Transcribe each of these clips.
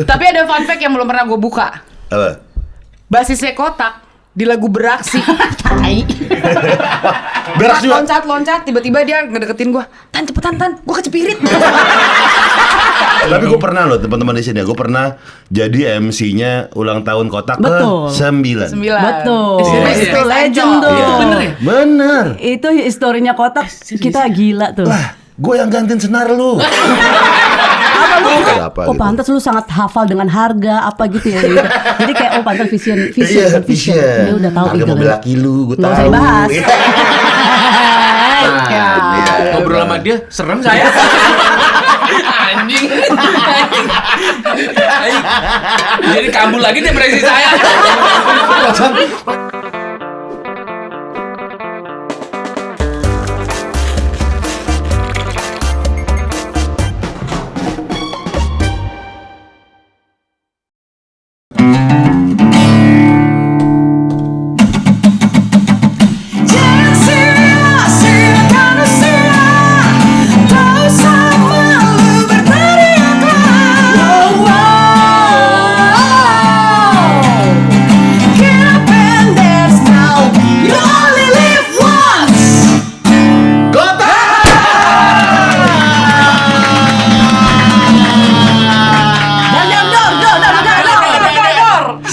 Tapi ada fun fact yang belum pernah gue buka. Apa? Basisnya Kotak di lagu Beraksi. Tai. Beraksi juga. Loncat, tiba-tiba dia ngedeketin gue. Tan, cepetan, Tan. Gue kecepirit. Tapi gue pernah loh teman-teman di sini ya, gue pernah jadi MC-nya ulang tahun Kotak Betul. ke-9. Betul. Itu Legend tuh. Iya. Bener ya? Bener. Itu historinya Kotak, kita gila tuh. Lah, gue yang gantiin senar lu. Apa Oh gitu? pantas lu sangat hafal dengan harga apa gitu ya gitu. Jadi kayak oh pantas vision. Iya, Vision. Dia udah tahu harga gitu. mobil laki lu, gue tahu. Nggak usah dibahas. Iya. Ya. Ngobrol sama dia serem saya. Anjing. Jadi kabur lagi depresi saya.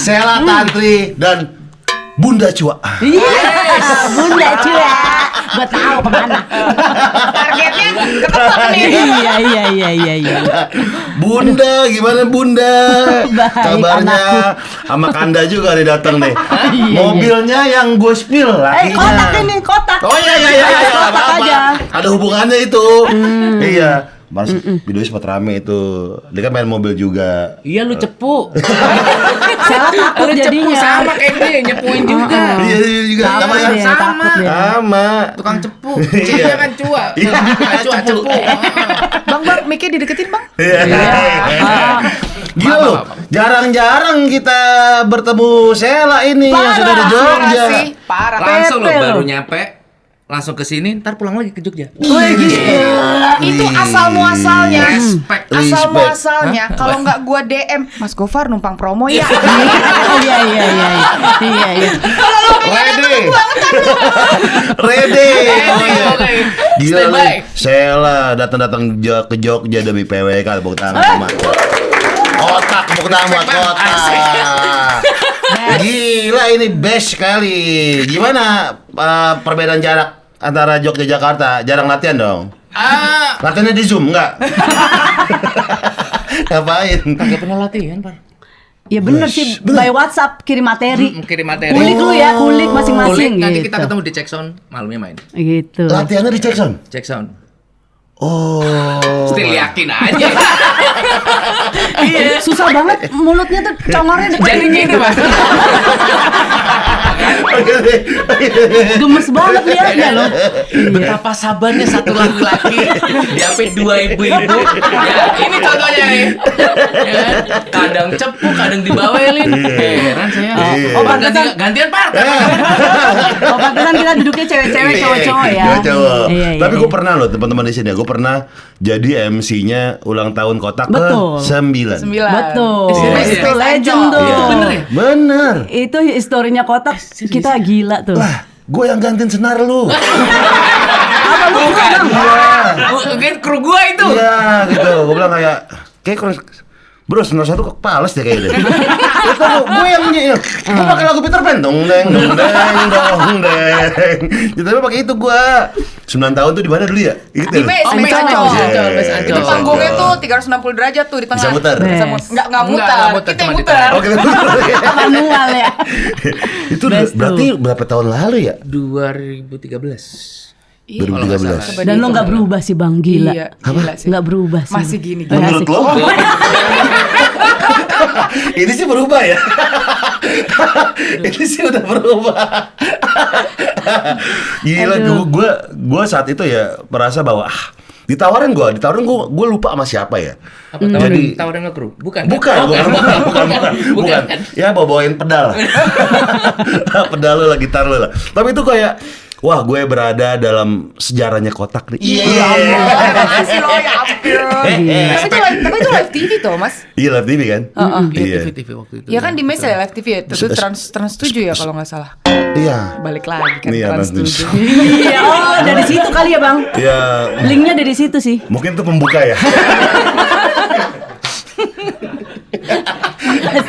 Sela Tantri dan Bunda Cua. Bunda cuy. Gua tahu kemana. Targetnya ketebak nih. Iya. Bunda, gimana Bunda? Baik, Kabarnya sama Kanda juga nih datang nih. Iya. Mobilnya yang gue spill lakinya. Kotak ini, kotak. Oh iya, Kotak apa-apa. aja. Ada hubungannya itu. Iya. Mas, videonya sempat rame itu. Dia kan main mobil juga. Iya lu cepu. Salah takut Lu cepu jadinya. sama kayak dia nyepuin juga. Iya juga. Takut Sama ya. dia, Sama. takut dia. Sama. Tukang cepu. Iya. Dia kan cua. Iya. Cua cepu. Bang, mic-nya dideketin, Bang. Iya. Gila loh, jarang-jarang kita bertemu Sela ini yang sudah di Jogja. Parah sih, parah. Langsung lo Pepe baru lo. nyampe. Langsung ke sini, ntar pulang lagi ke Jogja. Itu asal muasalnya. Respect. Asal Respect. muasalnya. Kalau nggak gua DM, Mas Gofar numpang promo ya. Iya. Ready. Oh iya. Oke. Gila Stand lu, by. Sela datang ke Jogja demi PWK, tepuk tangan sama. Kotak, tepuk tangan buat Kotak. Gila ini best sekali. Gimana perbedaan jarak antara Jogja Jakarta? Jarang latihan dong. Latihannya di Zoom enggak? Ngapain? Kagak pernah latihan, Pak. Ya bener sih, by WhatsApp kirim materi. Kirim materi. Kulik lu ya, kulik masing-masing Kulik, nanti gitu. kita ketemu di check sound, malamnya main. Gitu. Latihannya di Jackson. Check sound. Oh. Still yakin aja. Susah banget mulutnya tuh congornya Jadi gini, Pak. gemes banget liatnya loh. Betapa sabarnya satu laki-laki diapit dua ibu-ibu. Ya, ini contohnya nih. Ya, kadang cepu, kadang dibawelin. Heran saya. Oh, pantesan. Gantian Pak. Oh, pantesan kita duduknya cewek-cewek, cowok-cowok ya. Cowok. Iya. Tapi gue pernah loh teman-teman di sini ya, gue pernah jadi MC-nya ulang tahun Kotak Betul. ke-9. Betul. Iya. Itu legend tuh. Itu bener ya? Bener. Itu historinya Kotak, kita gila tuh. Lah, gue yang gantiin senar lu. Apa lu Bukan. Iya. Mungkin kru gua itu. Iya, gitu. Gue bilang kayak kurang. Bro, senar satu kepales deh kayaknya. Itu gue yang nyanyi. Gue pakai lagu Peter Pan, dong deng. Tapi pakai itu gue. 9 tahun tuh di mana dulu ya? Gitu. Di Mes Ancol. Iya. Itu panggungnya tuh 360 derajat tuh di tengah. Bisa muter. Bisa Yes. muter. Nggak Nggak muter. muter, Kita yang cuma di muter. tengah. Oke. manual ya. Itu Best berarti berapa tahun lalu ya? 2013. Iya, 2013. Dan lo nggak berubah sih Bang, gila. Iya, gila sih. Nggak berubah sih. Masih gini. Menurut lo? Ini sih berubah ya. Ini sih udah berubah. Gila, gue saat itu ya merasa bahwa ditawarin gue lupa sama siapa ya. Apa tawarin ke kru? Bukan. Bukan. Ya bawain pedal. Pedal lu lah, gitar lu lah. Tapi itu kayak Wah, gue berada dalam sejarahnya kotak nih. Iya. Makasih lo ya ampun. Tapi itu live TV tuh, Mas. Iya, live TV kan? Iya, TV waktu itu. Ya kan di mes ya live TV ya. Itu Trans 7 ya kalau nggak salah. Iya. Balik lagi kan Iya, Trans Trans 7. Iya, oh dari situ kali ya bang. Iya. Linknya dari situ sih. Mungkin itu pembuka ya.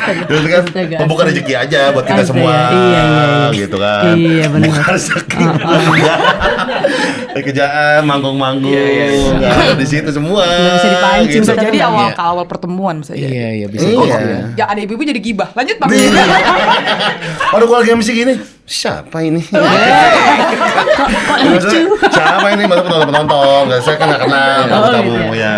Itu kan Astaga. pembuka rezeki aja buat kita Astaga, semua, iya. gitu kan. Iya, benar. Bukan rezeki. Kerjaan manggung-manggung, kan, di situ semua. Nggak bisa dipancing, gitu. Bisa jadi Iya. awal pertemuan bisa jadi. Iya, bisa. Iya. Ya ada ibu-ibu jadi gibah. Lanjut Bang. Waduh, kalau lagi MC gini, siapa ini? Kok lucu? Siapa ini? Masa penonton? Saya kan nggak kenal tamu-tamu ya.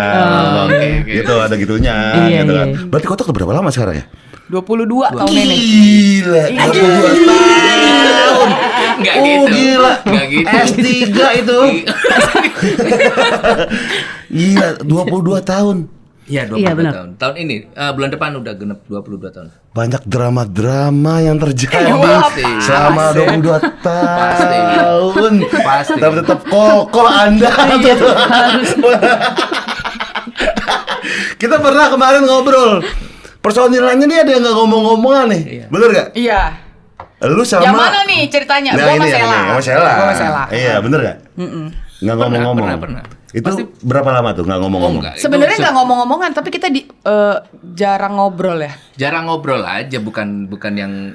Gitu, ada gitunya. Iya, Gitu kan. iya. Berarti kotak udah berapa lama sekarang ya? 22 tahun ini. Gila, 22 tahun. Enggak Oh, gitu. gila. Enggak gitu. S3 itu. Gila, 22 tahun. Iya, 22 Iya, benar. tahun. Tahun ini bulan depan udah genep 22 tahun. Banyak drama-drama yang terjadi Pasti. selama 22 tahun. Pasti. Tapi tetap kokoh Anda. Kita pernah kemarin ngobrol. Personilnya nih ada yang nggak ngomong-ngomongan nih. Iya. Bener gak? Iya. Lu sama Yang mana nih ceritanya? Nah, Gua ini sama yang Sela. ini, sama Sela. Gua sama Sela. Iya, bener gak? Nggak ngomong-ngomong. pernah. Itu Pasti- berapa lama tuh nggak ngomong-ngomong? enggak. Sebenarnya Itu nggak ngomong-ngomongan, tapi kita jarang ngobrol ya. jarang ngobrol aja, bukan yang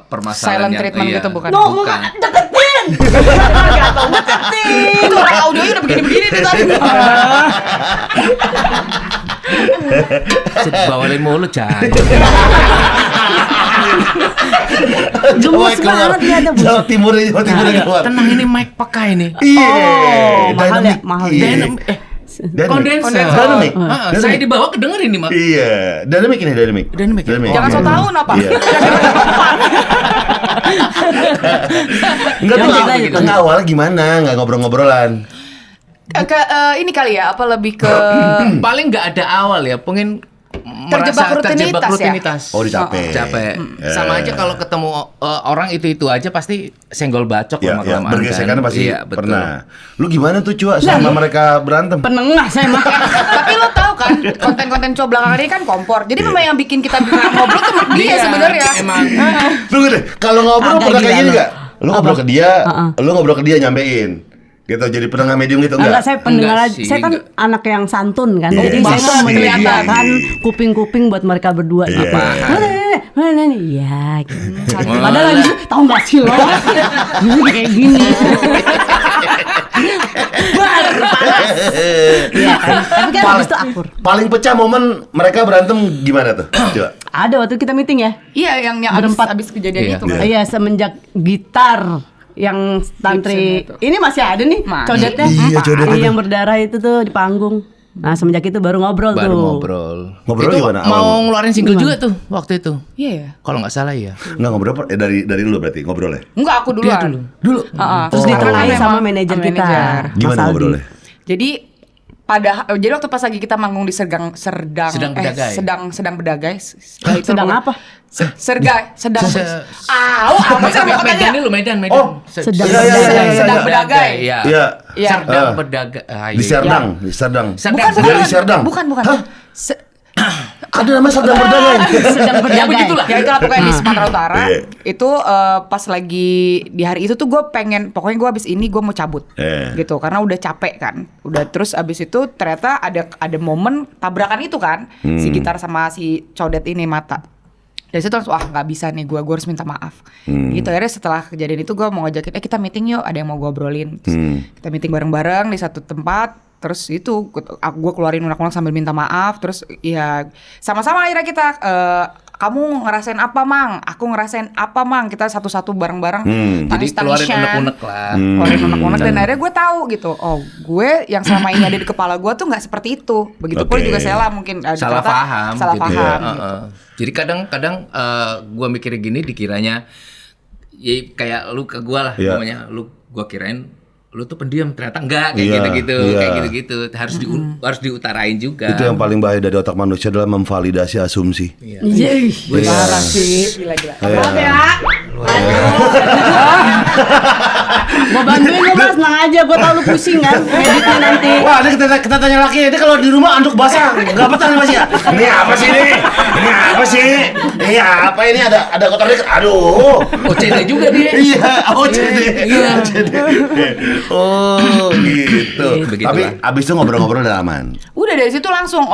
permasalahan Silent yang treatment gitu, bukan? No, bukan. deketin. Gak tau deketin. Itu orang audionya udah begini-begini nih tadi. Bawalin mulut jangan. Gemes banget dia ada Jawa Timur keluar. Tenang, ini mic pakai nih. Iya. Oh, mahal ya, Dynamic. mahal. Iya. Dynamic. Kondenser. Dynamic. Saya di bawah kedengerin nih, Mak. Iya, dynamic ini dynamic. Dynamic ya? Jangan so tau apa. Iya. Enggak tuh, Lanjut, lanjut. enggak awalnya gimana? Enggak ngobrol-ngobrolan. Ini kali ya, apa lebih ke Paling nggak ada awal ya, pengen Terjebak terjebak rutinitas ya? rutinitas. Oh, capek. Capek. Sama aja kalau ketemu orang itu aja pasti senggol bacok Ya, ya, lama-kelamaan bergesekan pasti Iya, betul. pernah. Lu gimana tuh, Cua, sama mereka berantem? Penengah saya mah. tapi lo tahu kan konten-konten cowok belakangan ini kan kompor. Jadi memang yang bikin kita ngobrol tuh dia Iya, sebenarnya. emang. Tunggu deh, kalau ngobrol Agak pernah kayak gila gini lo. enggak? Lu ngobrol Apa? ke dia, Uh-uh. lu ngobrol ke dia nyampein. Gitu, jadi penengah medium gitu Enggak, enggak? saya pendengar Enggak aja. sih, Saya kan enggak. anak yang santun kan. Iya. Jadi saya Paham, kan kelihatan. menyediakan kuping-kuping buat mereka berdua. Iya. Mana nih? Iya. Gitu. Padahal lagi tahu nggak sih lo? Ini kayak gini. Panas. Iya kan. Tapi kan habis itu akur. Paling pecah momen mereka berantem gimana tuh? Coba. Ada waktu kita meeting ya. Iya, yang Berempat. abis kejadian Iya. itu kan. Iya, semenjak gitar yang tantri Gibson itu. ini masih ada nih Masih. codetnya. Iya, codet itu. Yang berdarah itu tuh di panggung. Nah, semenjak itu baru ngobrol Baru tuh. ngobrol. Ngobrol Itu gimana mau awalnya? ngeluarin single juga tuh waktu itu. Iya ya. Kalau nggak salah ya. Enggak ngobrol apa? Dari lu berarti ngobrol ya? Enggak, aku duluan. Dulu. Terus Oh. ditengahin Karena sama memang manajer sama kita. manajer. Mas Gimana Aldi. ngobrolnya? Jadi jadi waktu pas lagi kita manggung di sedang berdagai. sedang berdagai. Sedang apa? Sergai, sedang Se- apa sih nama Medan katanya? dulu, Medan. Oh, sedang iya, iya, iya, iya, sedang iya. berdagai. Iya. Iya. Iya. Serdang Ah. berdagai. Ah, Di iya. Serdang, di Serdang. Serdang. Dia di Serdang. Bukan. Hah? Se- Ada namanya Serdang berdagang. sedang Ya berdagai. begitulah. Ya itulah pokoknya di Sumatera Utara. Iya. Itu pas lagi di hari itu tuh gue pengen, pokoknya gue abis ini gue mau cabut gitu karena udah capek kan. Udah terus abis itu ternyata ada momen tabrakan itu kan, si gitar sama si codet ini mata. Dari situ langsung nggak bisa nih gue harus minta maaf. Gitu akhirnya setelah kejadian itu gue mau ngajakin kita meeting yuk, ada yang mau gue obrolin. Terus kita meeting bareng-bareng di satu tempat. Terus itu gue keluarin unek-unek sambil minta maaf. Terus ya sama-sama akhirnya kita kamu ngerasain apa Mang? Aku ngerasain apa Mang? Kita satu-satu bareng-bareng. Jadi keluarin unek-unek lah. Keluarin unek-unek dan akhirnya gue tahu gitu. Oh gue yang selama ini ada di kepala gue tuh nggak seperti itu. Begitupun Oke. juga Sela mungkin Salah ternyata paham. Salah gitu. paham. Iya, gitu. Jadi kadang-kadang gue mikirnya gini, dikiranya ya kayak lu ke gue lah, Iya. namanya gue kirain lu tuh pendiam, ternyata enggak kayak Iya, gitu-gitu, iya. kayak gitu-gitu. Harus diutarain juga. Itu yang paling bahaya dari otak manusia adalah memvalidasi asumsi. Iya. Parah sih, gila-gila. Iya. Maaf ya. Mau bantuin lo Mas, tenang aja, gue tau lu pusing kan ngeditnya nanti. Wah, ini kita tanya laki, ini kalau di rumah anduk basah nggak betah nih Mas ya? Ini apa sih ini? Ini apa sih? Ini apa ini ada kotor dikit? Aduh. OCD juga dia. Iya, OCD. Iya. OCD. Oh, gitu. Begitulah. Tapi abis itu ngobrol-ngobrol udah aman. Udah dari situ langsung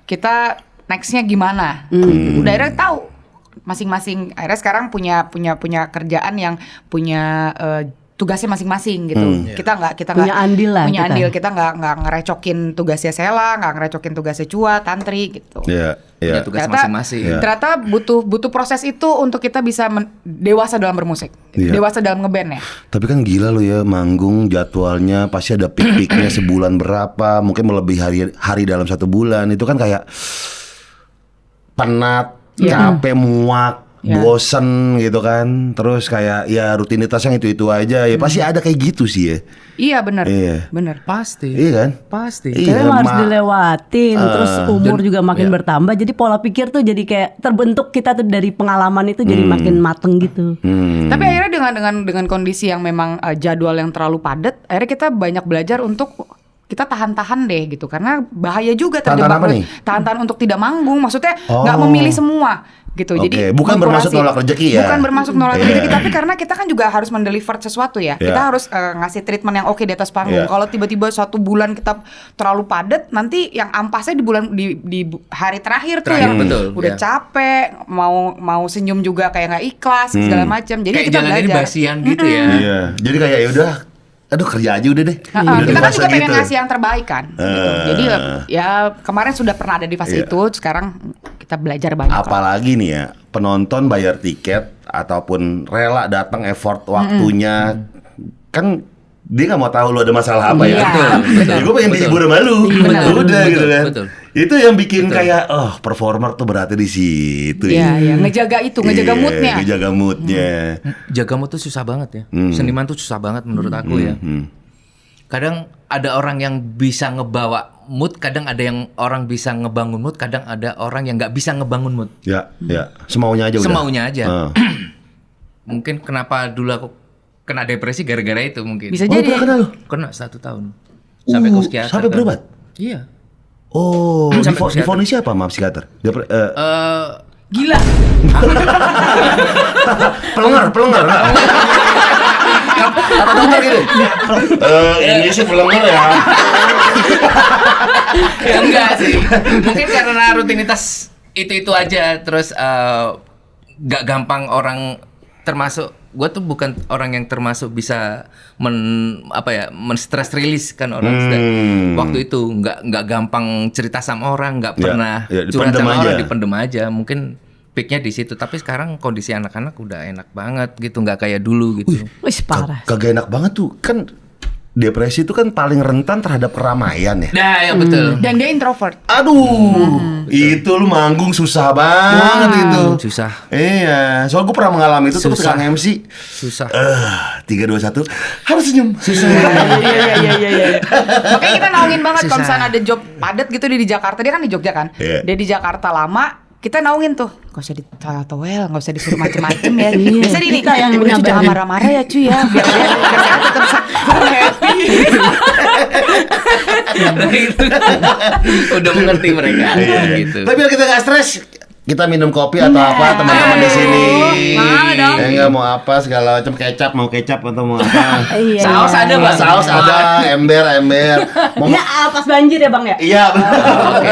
kita nextnya gimana. Udah akhirnya tahu masing-masing. Akhirnya sekarang punya kerjaan yang punya tugasnya masing-masing gitu. Kita nggak Punya andil lah punya kita. andil. Kita nggak ngerecokin tugasnya Sela, nggak ngerecokin tugasnya Cua, Tantri gitu. Iya, Punya iya. tugas Ternyata- masing-masing. Iya. Ternyata butuh proses itu untuk kita bisa dewasa dalam bermusik, Iya. dewasa dalam ngeband ya. Tapi kan gila lo ya, manggung jadwalnya pasti ada peak-peaknya sebulan berapa, mungkin melebihi hari dalam 1 bulan. Itu kan kayak penat, capek, muak, bosen gitu kan. Terus kayak ya rutinitas yang itu-itu aja. Ya pasti ada kayak gitu sih ya. Iya benar, Iya. benar. Pasti. Iya kan? Pasti. Tapi Iya, emang harus dilewatin, terus umur dan- juga makin bertambah. Jadi pola pikir tuh jadi kayak terbentuk kita tuh dari pengalaman itu jadi makin mateng gitu. Tapi akhirnya dengan kondisi yang memang jadwal yang terlalu padat, akhirnya kita banyak belajar untuk kita tahan-tahan deh gitu, karena bahaya juga Tahan-tahan terjebak apa nih? tahan-tahan untuk tidak manggung, maksudnya Oh. nggak memilih semua gitu. Oke, Jadi bukan bermaksud mengkurasi. nolak rezeki ya? Bukan bermaksud nolak Iya. rezeki, tapi karena kita kan juga harus mendeliver sesuatu ya. Iya. Kita harus ngasih treatment yang oke di atas panggung. Iya. Kalau tiba-tiba 1 bulan kita terlalu padat, nanti yang ampasnya di hari terakhir tuh Terakhir, yang betul, udah iya. capek, mau senyum juga kayak nggak ikhlas segala macam. Jadi Kayak kita jalan ini belajar. basian gitu ya. Iya. Jadi kayak ya udah, aduh kerja aja udah deh. Heeh, Udah di kita kan fase juga pengen gitu. ngasih yang terbaik kan gitu. Jadi ya kemarin sudah pernah ada di fase Iya. itu, sekarang kita belajar banyak lah. Apalagi nih ya, penonton bayar tiket ataupun rela datang effort waktunya, kan dia nggak mau tahu lu ada masalah apa ya. Iya. Betul, Ya gue pengen betul. dihibur sama lu. Benar. Udah gitu Betul, kan. betul. Itu yang bikin kayak performer tuh berarti di situ Iya, iya, ngejaga itu, ngejaga Iya, moodnya. Ngejaga moodnya. Jaga mood tuh susah banget ya. Seniman tuh susah banget menurut aku ya. Kadang ada orang yang bisa ngebawa mood, kadang ada yang orang bisa ngebangun mood, kadang ada orang yang nggak bisa ngebangun mood. Ya, ya. Semaunya aja udah. Semaunya aja. Ah. Mungkin kenapa dulu aku kena depresi gara-gara itu mungkin. Bisa Oh, jadi. pernah kena lu? Kena 1 tahun. Sampai ke psikiater. Sampai kan. berobat? Iya. Oh, Sampai di psikiater. vonis siapa sama psikiater? Dia Gila. Pelenger enggak? Kata dokter gini. Ini sih pelenger ya. Ya enggak sih. Mungkin karena rutinitas itu aja, terus gak gampang orang, termasuk gue tuh bukan orang yang termasuk bisa men-stress release kan orang. Waktu itu nggak gampang cerita sama orang, nggak Ya, pernah ya, curhat dipendem sama aja. orang, dipendem aja. Mungkin peaknya di situ. Tapi sekarang kondisi anak-anak udah enak banget gitu, nggak kayak dulu gitu. Wih parah. Kagak enak banget tuh. Kan depresi itu kan paling rentan terhadap keramaian ya. Nah ya betul. Dan dia introvert. Aduh, itu lu manggung susah banget itu. Susah. Iya, soal gue pernah mengalami itu tuh Susah. ketika MC. Susah. 3, 2, 1 harus senyum. Susah. Iya. Makanya kita naungin banget kalau Susah. misalnya ada job padat gitu dia di Jakarta, dia kan di Jogja kan. Iya. Dia di Jakarta lama, kita naungin tuh. Gak usah ditowel, gak usah disuruh macem-macem ya. Iya, Biasa ini, kita yang cuy jangan nyamperin. marah-marah ya cuy ya. Biar dia tetap happy. Nah, itu. Udah mengerti mereka gitu. Tapi biar kita nggak stres, kita minum kopi atau apa teman-teman di sini. Mau dong. Nggak mau apa segala macam, kecap mau kecap atau mau apa. Iya. Saus ada, Bang? Saus ada, ember. Mau Ini pas banjir ya Bang ya? Iya. Oke.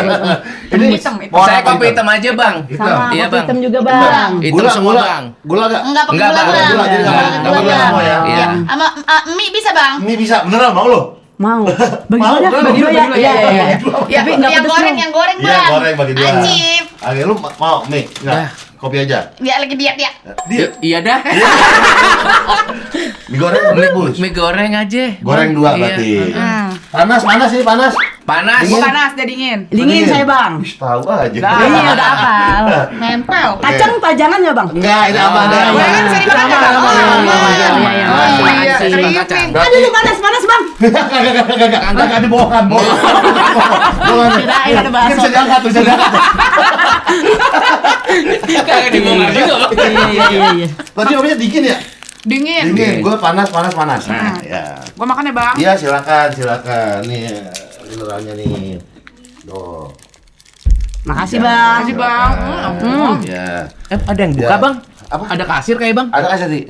Hitam. Saya kopi hitam aja, Bang. Sama Iya, kopi Bang. hitam juga Bang. Hitam semua, Bang. Gula nggak? Enggak pakai Enggak, gula, Bang. Bang. Gula, jadi nggak Enggak nggak gula, gula Bang. semua ya. Iya. Sama mie bisa, Bang. Ini bisa, beneran mau lo? Mau. Bagi Mau, dua ya, bener, bagi dua ya. bagi dua, Iya, iya, iya. iya. Ya, Tapi nggak yang pedes goreng, dong. yang goreng, Iya, Bang. goreng bagi dua. Acip. Oke, lu mau mie? Enggak. Kopi aja. Dia lagi diet ya. Iya dah. Mie goreng rebus. Mie goreng aja. Goreng 2 Iya. berarti. Panas ini panas. Panas. Gue panas, dia dingin. Dingin saya Bang. Ih, tahu aja. Ini udah apal. Nempel. Kacang pajangan ya Bang? Enggak, ini apa ada? Gorengan bisa dimakan nggak, Bang? Oh, iya. Oh iya, Kacang, creepy. kacang. Aduh ini panas Bang. Enggak dibohongan, bohongan. Kirain ada Ini bakso. bisa diangkat, bisa diangkat. Kagak dibongkar juga, Bang. Iya. Tadi omnya dingin ya? Dingin. Dingin, gue panas. Nah, ya. Gua makan ya, Bang. Iya, silakan. Nih, mineralnya nih. Tuh. Makasih Bang. Makasih, Bang. Ya. Ada yang buka Ya. bang? Apa? Ada kasir kayak bang? Ada kasih sih.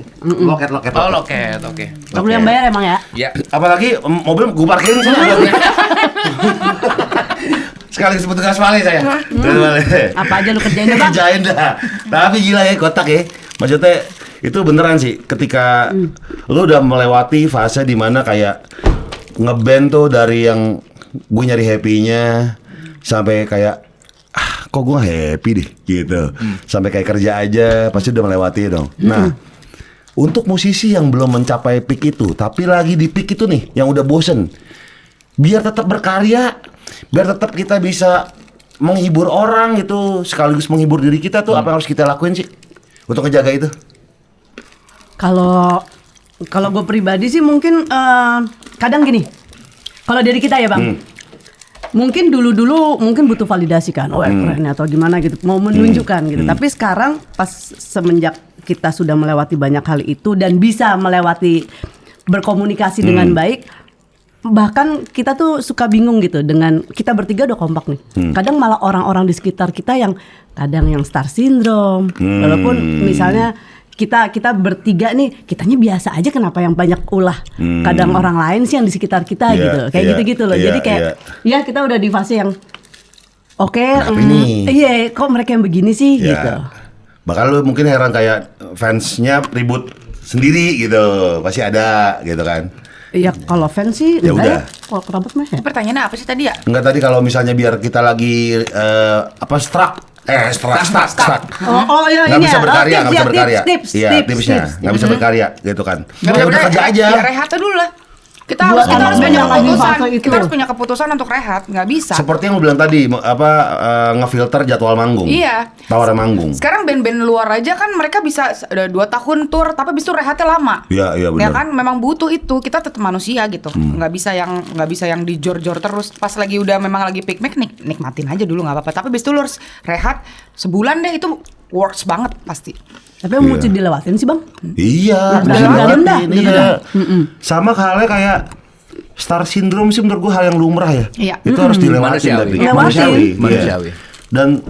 Loket. Oh loket, oke. Gak boleh yang bayar emang ya? Ya. Apalagi mobil gue parkirin sini. Sekali sebut gas vale saya. Gas vale. Apa aja lu kerjain deh Bang? Kerjain dah. Tapi gila ya kotak ya. Maksudnya itu beneran sih ketika lu udah melewati fase dimana kayak ngeband tuh dari yang gue nyari happy-nya sampai kayak kok gue happy deh gitu. Sampai kayak kerja aja pasti udah melewati dong. Nah, untuk musisi yang belum mencapai peak itu tapi lagi di peak itu nih yang udah bosen, biar tetap berkarya, biar tetap kita bisa menghibur orang gitu sekaligus menghibur diri kita tuh apa yang harus kita lakuin sih untuk ngejaga itu? Kalau gue pribadi sih mungkin kadang gini. Kalau dari kita ya Bang. Mungkin dulu mungkin butuh validasi kan. Oh keren atau gimana gitu. Mau menunjukkan gitu. Tapi sekarang pas semenjak kita sudah melewati banyak hal itu dan bisa melewati berkomunikasi dengan baik, bahkan kita tuh suka bingung gitu dengan kita bertiga udah kompak nih. Kadang malah orang-orang di sekitar kita yang kadang yang star syndrome. Walaupun misalnya kita bertiga nih kitanya biasa aja, kenapa yang banyak ulah kadang orang lain sih yang di sekitar kita gitu kayak gitu-gitu loh. Jadi kayak ya kita udah di fase yang iya kok mereka yang begini sih gitu. Bahkan lu mungkin heran kayak fansnya ribut sendiri gitu, pasti ada gitu kan. Iya kalau fans sih Ya enggak udah. ya. Kalau kerabat mah ya. Pertanyaannya apa sih tadi ya? Enggak, tadi kalau misalnya biar kita lagi stuck. Oh iya Nggak ini bisa ya. berkarya, nggak bisa berkarya. Tips. Iya, tipsnya nggak bisa berkarya gitu kan. Ya udah kerja aja. Ya rehat dulu lah. Kita Buat harus punya anak-anak lagi keputusan. fase itu. Kita harus punya keputusan untuk rehat. Nggak bisa. Seperti yang lu bilang tadi, ngefilter jadwal manggung. Iya. Tawaran manggung. Sekarang band-band luar aja kan mereka bisa udah 2 tahun tour tapi habis itu rehatnya lama. Iya Ya benar. kan memang butuh itu. Kita tetap manusia gitu. Nggak bisa yang dijor-jor terus. Pas lagi udah memang lagi peak nikmatin aja dulu nggak apa-apa. Tapi habis itu lu harus rehat sebulan deh, itu works banget pasti. Tapi yang mesti dilewatin sih Bang. Iya, Udah bisa dalam dah, lewatin, udah iya. dalam. Sama halnya kayak star syndrome sih menurut gua hal yang lumrah ya. Iya. Itu harus dilewatin Manusiawi. tapi Lewatin. Manusiawi. Iya. Dan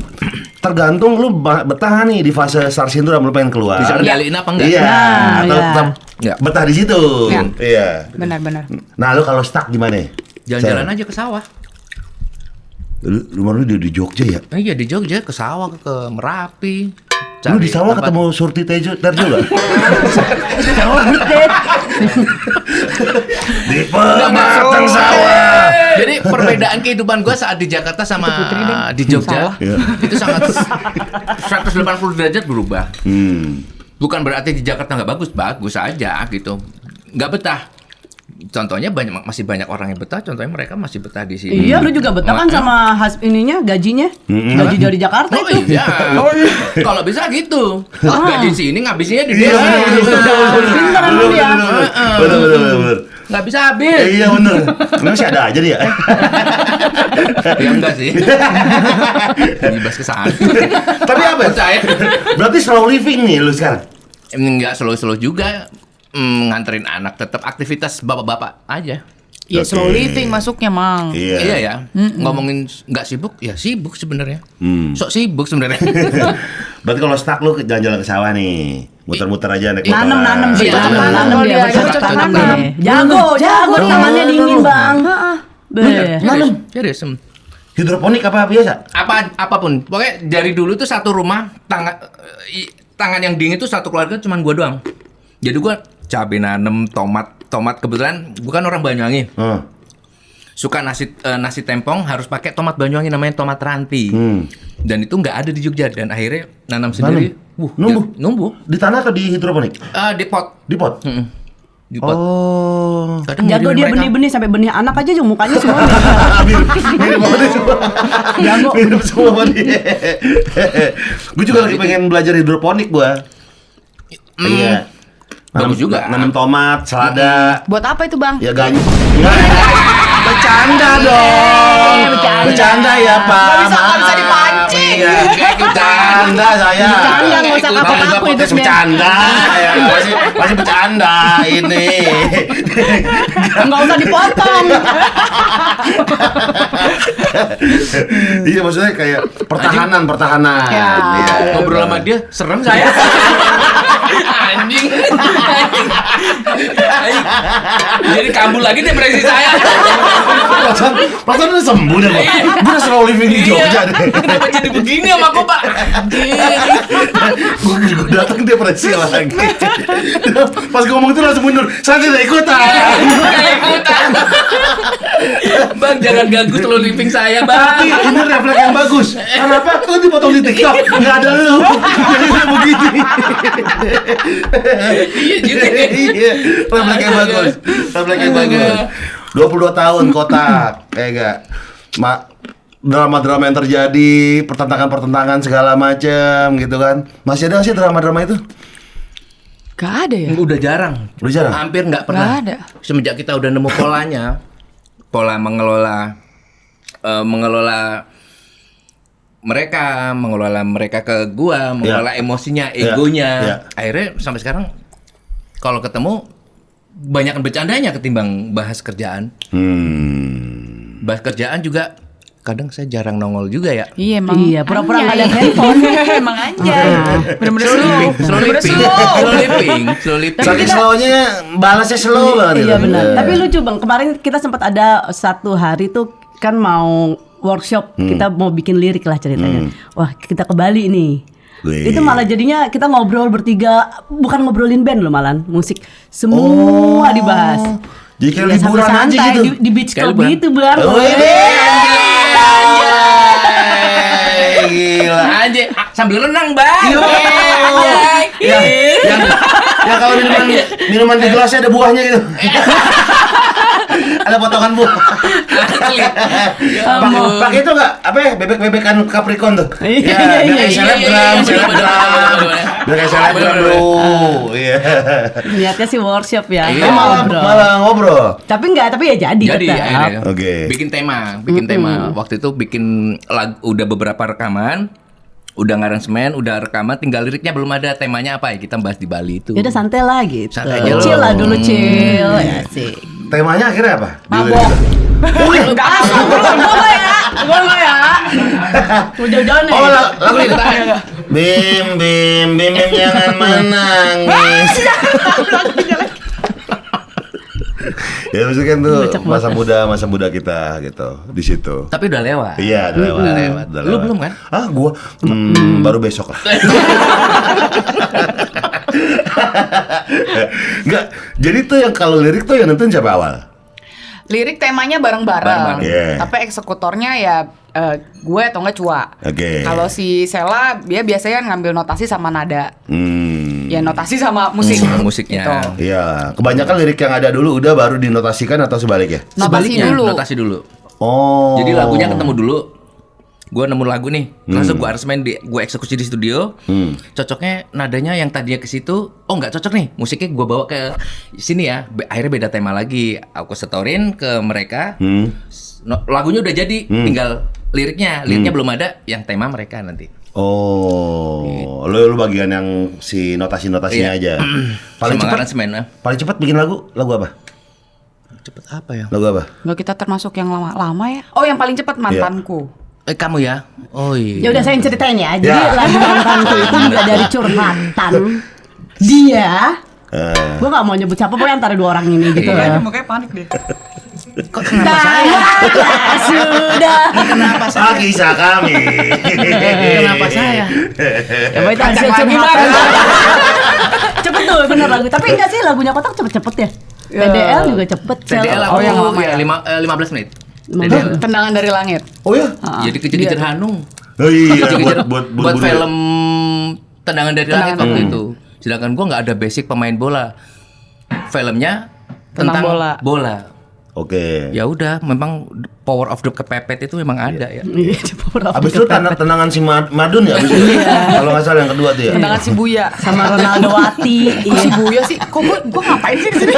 tergantung lu betah nih di fase star syndrome, lu pengen keluar. Bisa kendaliin apa enggak? Iya, Nah, atau iya. tetap Iya. betah di situ. Iya. Iya. Benar-benar. Nah, lu kalau stuck gimana? Jalan-jalan aja ke sawah. Rumah lu di Jogja ya? Iya di Jogja ke sawah ke Merapi. Lu di sawah tempat- ketemu Surti Terjo nggak? Di pematang sawah. Jadi perbedaan kehidupan gue saat di Jakarta sama di Jogja Iya. itu sangat 180 derajat berubah. Bukan berarti di Jakarta nggak bagus, bagus aja gitu. Nggak betah. Contohnya masih banyak orang yang betah. Contohnya mereka masih betah di sini. Iya, lu juga betah kan sama ininya gajinya, gaji dari Jakarta Oh itu. iya. Kalau bisa gitu. Gaji sini ngabisinnya di desa. Pinter emang dia. Bener. Nggak bisa habis. Iya bener. Masih ada aja dia. Ya enggak sih. Bebas ke sana. Tapi apa? Percaya. Berarti slow living nih lu sekarang. Enggak slow-slow juga. Nganterin anak, tetap aktivitas bapak-bapak aja. Ya Oke. slow living masuknya, Mang. Iya. Iya ya. Ngomongin nggak sibuk, ya sibuk sebenarnya. Sok sibuk sebenarnya. Berarti kalau stuck lu jalan-jalan ke sawah nih, muter-muter aja naik motor. Nanam sih, Iya, nanam dia, dia, bercocok cocok tanam tanam. deh. Jago nih, tangannya dingin Bang. Serius, serius. Hidroponik apa biasa? Apapun. Pokoknya dari dulu tuh satu rumah tangan yang dingin tuh satu keluarga cuman gua doang. Jadi gua cabai nanem, tomat kebetulan bukan orang Banyuwangi. Suka nasi tempong harus pakai tomat Banyuwangi namanya tomat ranti. Dan itu nggak ada di Jogja dan akhirnya nanam sendiri. Numbuh. Di tanah atau di hidroponik? Di pot. Di pot. Di pot. Oh. Kadang Jago ngirimin dia mereka. benih-benih sampai benih anak aja mukanya semua. Mirip banget semua. Jago. Mirip semua sama dia. Gue juga lagi pengen belajar hidroponik gua. Iya. Bagus juga. Nanam tomat, selada. Buat apa itu, Bang? Ya ganti. bercanda dong. Bercanda ya Pak. Nggak bisa dipancing. Iya. Bercanda saya. Bercanda, nggak usah Kalau kaku-kaku nggak podcast hidupnya. bercanda, ya, masih bercanda ini. Nggak usah dipotong. Iya maksudnya kayak pertahanan. Ya. Iya. Ngobrol sama dia serem saya. Anjing. Jadi kabur lagi depresi saya. Perasaan udah sembuh deh, Pak. Gue udah slow living di Jogja deh. Kenapa jadi begini sama aku, Pak? Gue datang depresi lagi. Pas gue ngomong itu langsung mundur. Saya tidak ikutan. Ikutan. Bang, jangan ganggu slow living saya, Tapi Bang. ini refleks yang bagus. Kenapa? Kan dipotong di TikTok. Nggak ada lu. Jadi udah begini. Iya juga. Iya, refleks yang bagus. Refleks yang bagus. 22 tahun kotak, kayak gak? Drama-drama yang terjadi, pertentangan-pertentangan segala macam gitu kan. Masih ada nggak sih drama-drama itu? Gak ada ya? Udah jarang. Udah jarang? Hampir nggak pernah. Nggak ada. Semenjak kita udah nemu polanya, pola mengelola mereka ke gua, mengelola emosinya, egonya. Ya. Akhirnya sampai sekarang kalau ketemu banyak bercandanya ketimbang bahas kerjaan. Bahas kerjaan juga kadang saya jarang nongol juga ya. Iya emang. Iya, pura-pura nggak ada anjay. handphone. Emang aja. Bener-bener Slow slow. living, Bener-bener slow. slow living. Saking slownya balasnya slow banget. Iya gitu. benar. Tapi lucu Bang, kemarin kita sempat ada satu hari tuh kan mau workshop, kita mau bikin lirik lah ceritanya. Wah, kita ke Bali nih. Wih. Itu malah jadinya kita ngobrol bertiga, bukan ngobrolin band loh malah, musik semua dibahas. Jadi kayak Ya, liburan aja santai-santai gitu. di beach Kayak club liburan. gitu Bang. Oh, Anjay. Gila. Anjay, sambil renang, Bang. Iya. Anjay. Yang kalau minuman di gelasnya ada buahnya gitu. Ada potongan buah. Asli. Ya Pakai ampun. pakai itu enggak? Apa ya? Bebek-bebekan Capricorn tuh. Iya, Biar kayak iya, selebgram, iya, selebgram. bener. Biar kayak selebgram Bener. bro. Iya. Niatnya sih workshop ya. Iya. Malah ngobrol. Tapi ya jadi Jadi tetap. akhirnya Oke. bikin tema. Waktu itu bikin lagu, udah beberapa rekaman, udah ngaransemen, udah rekaman, tinggal liriknya belum ada. Temanya apa ya? Kita bahas di Bali itu. Ya udah santai lah gitu. Santai aja Chill lo. lah dulu chill. Ya sih. Temanya akhirnya apa? Mabok. Enggak asal gue enggak ya. Udah nih. Oh, lagu itu. Bim jangan menangis. Ya maksudnya kan tuh masa muda kita gitu di situ. Tapi udah lewat. Iya, udah lewat. Lu belum kan? Ah, gua baru besok lah. Enggak. Jadi tuh yang kalau lirik tuh yang nentuin siapa awal? Lirik temanya bareng-bareng. Bareng-bareng. Yeah. Tapi eksekutornya ya gue atau enggak Cua. Oke. Kalau si Sela dia biasanya ngambil notasi sama nada. Ya notasi sama musik. Musiknya. Gitu. Iya, kebanyakan lirik yang ada dulu udah baru dinotasikan atau sebaliknya? Notasi dulu. Oh. Jadi lagunya ketemu dulu. Gue nemu lagu nih, langsung gue aransemen, gue eksekusi di studio. Cocoknya nadanya yang tadinya ke situ, oh nggak cocok nih, musiknya gue bawa ke sini ya. Akhirnya beda tema lagi. Aku setorin ke mereka. Lagunya udah jadi, tinggal liriknya belum ada, yang tema mereka nanti. Oh, lu bagian yang si notasinya Iya. aja. Paling Sama cepat, aransemen, paling cepat bikin lagu apa? cepet apa ya? Lagu apa? Nggak, kita termasuk yang lama ya. Oh, yang paling cepat mantanku. Kamu ya? Oh Ya iya. udah saya yang ceritain ya. Jadi Ya. lagu mantanku itu juga dari curhatan dia. Gue gak mau nyebut siapa, pokoknya antara dua orang ini gitu Iya. ya. Makanya panik deh. Kok kenapa saya? Sudah. Kenapa saya? Ah, kisah kami. Kenapa saya? Ya itu hasil Kacang lagi, curhatan. Bang. Cepet tuh bener lagu. Tapi enggak sih lagunya Kotak cepet-cepet ya. PDL juga cepet. TDL Sel. aku yang lama ya? 15 menit. Lima- Tendangan dari langit. Oh ya? Jadi kejar-kejar Hanung. Oh iya, Kejar-kejar buat film Tendangan dari Langit waktu itu. Sedangkan gua nggak ada basic pemain bola. Filmnya Tentang tentang bola. Oke. Ya udah, memang power of the kepepet itu memang ada ya. Iya, Abis itu tendangan si Madun ya abis itu. Kalau nggak salah yang kedua tuh ya. Tendangan si Buya. sama Ronaldo Wati. Kok si Buya sih? Kok gue ngapain sih di sini?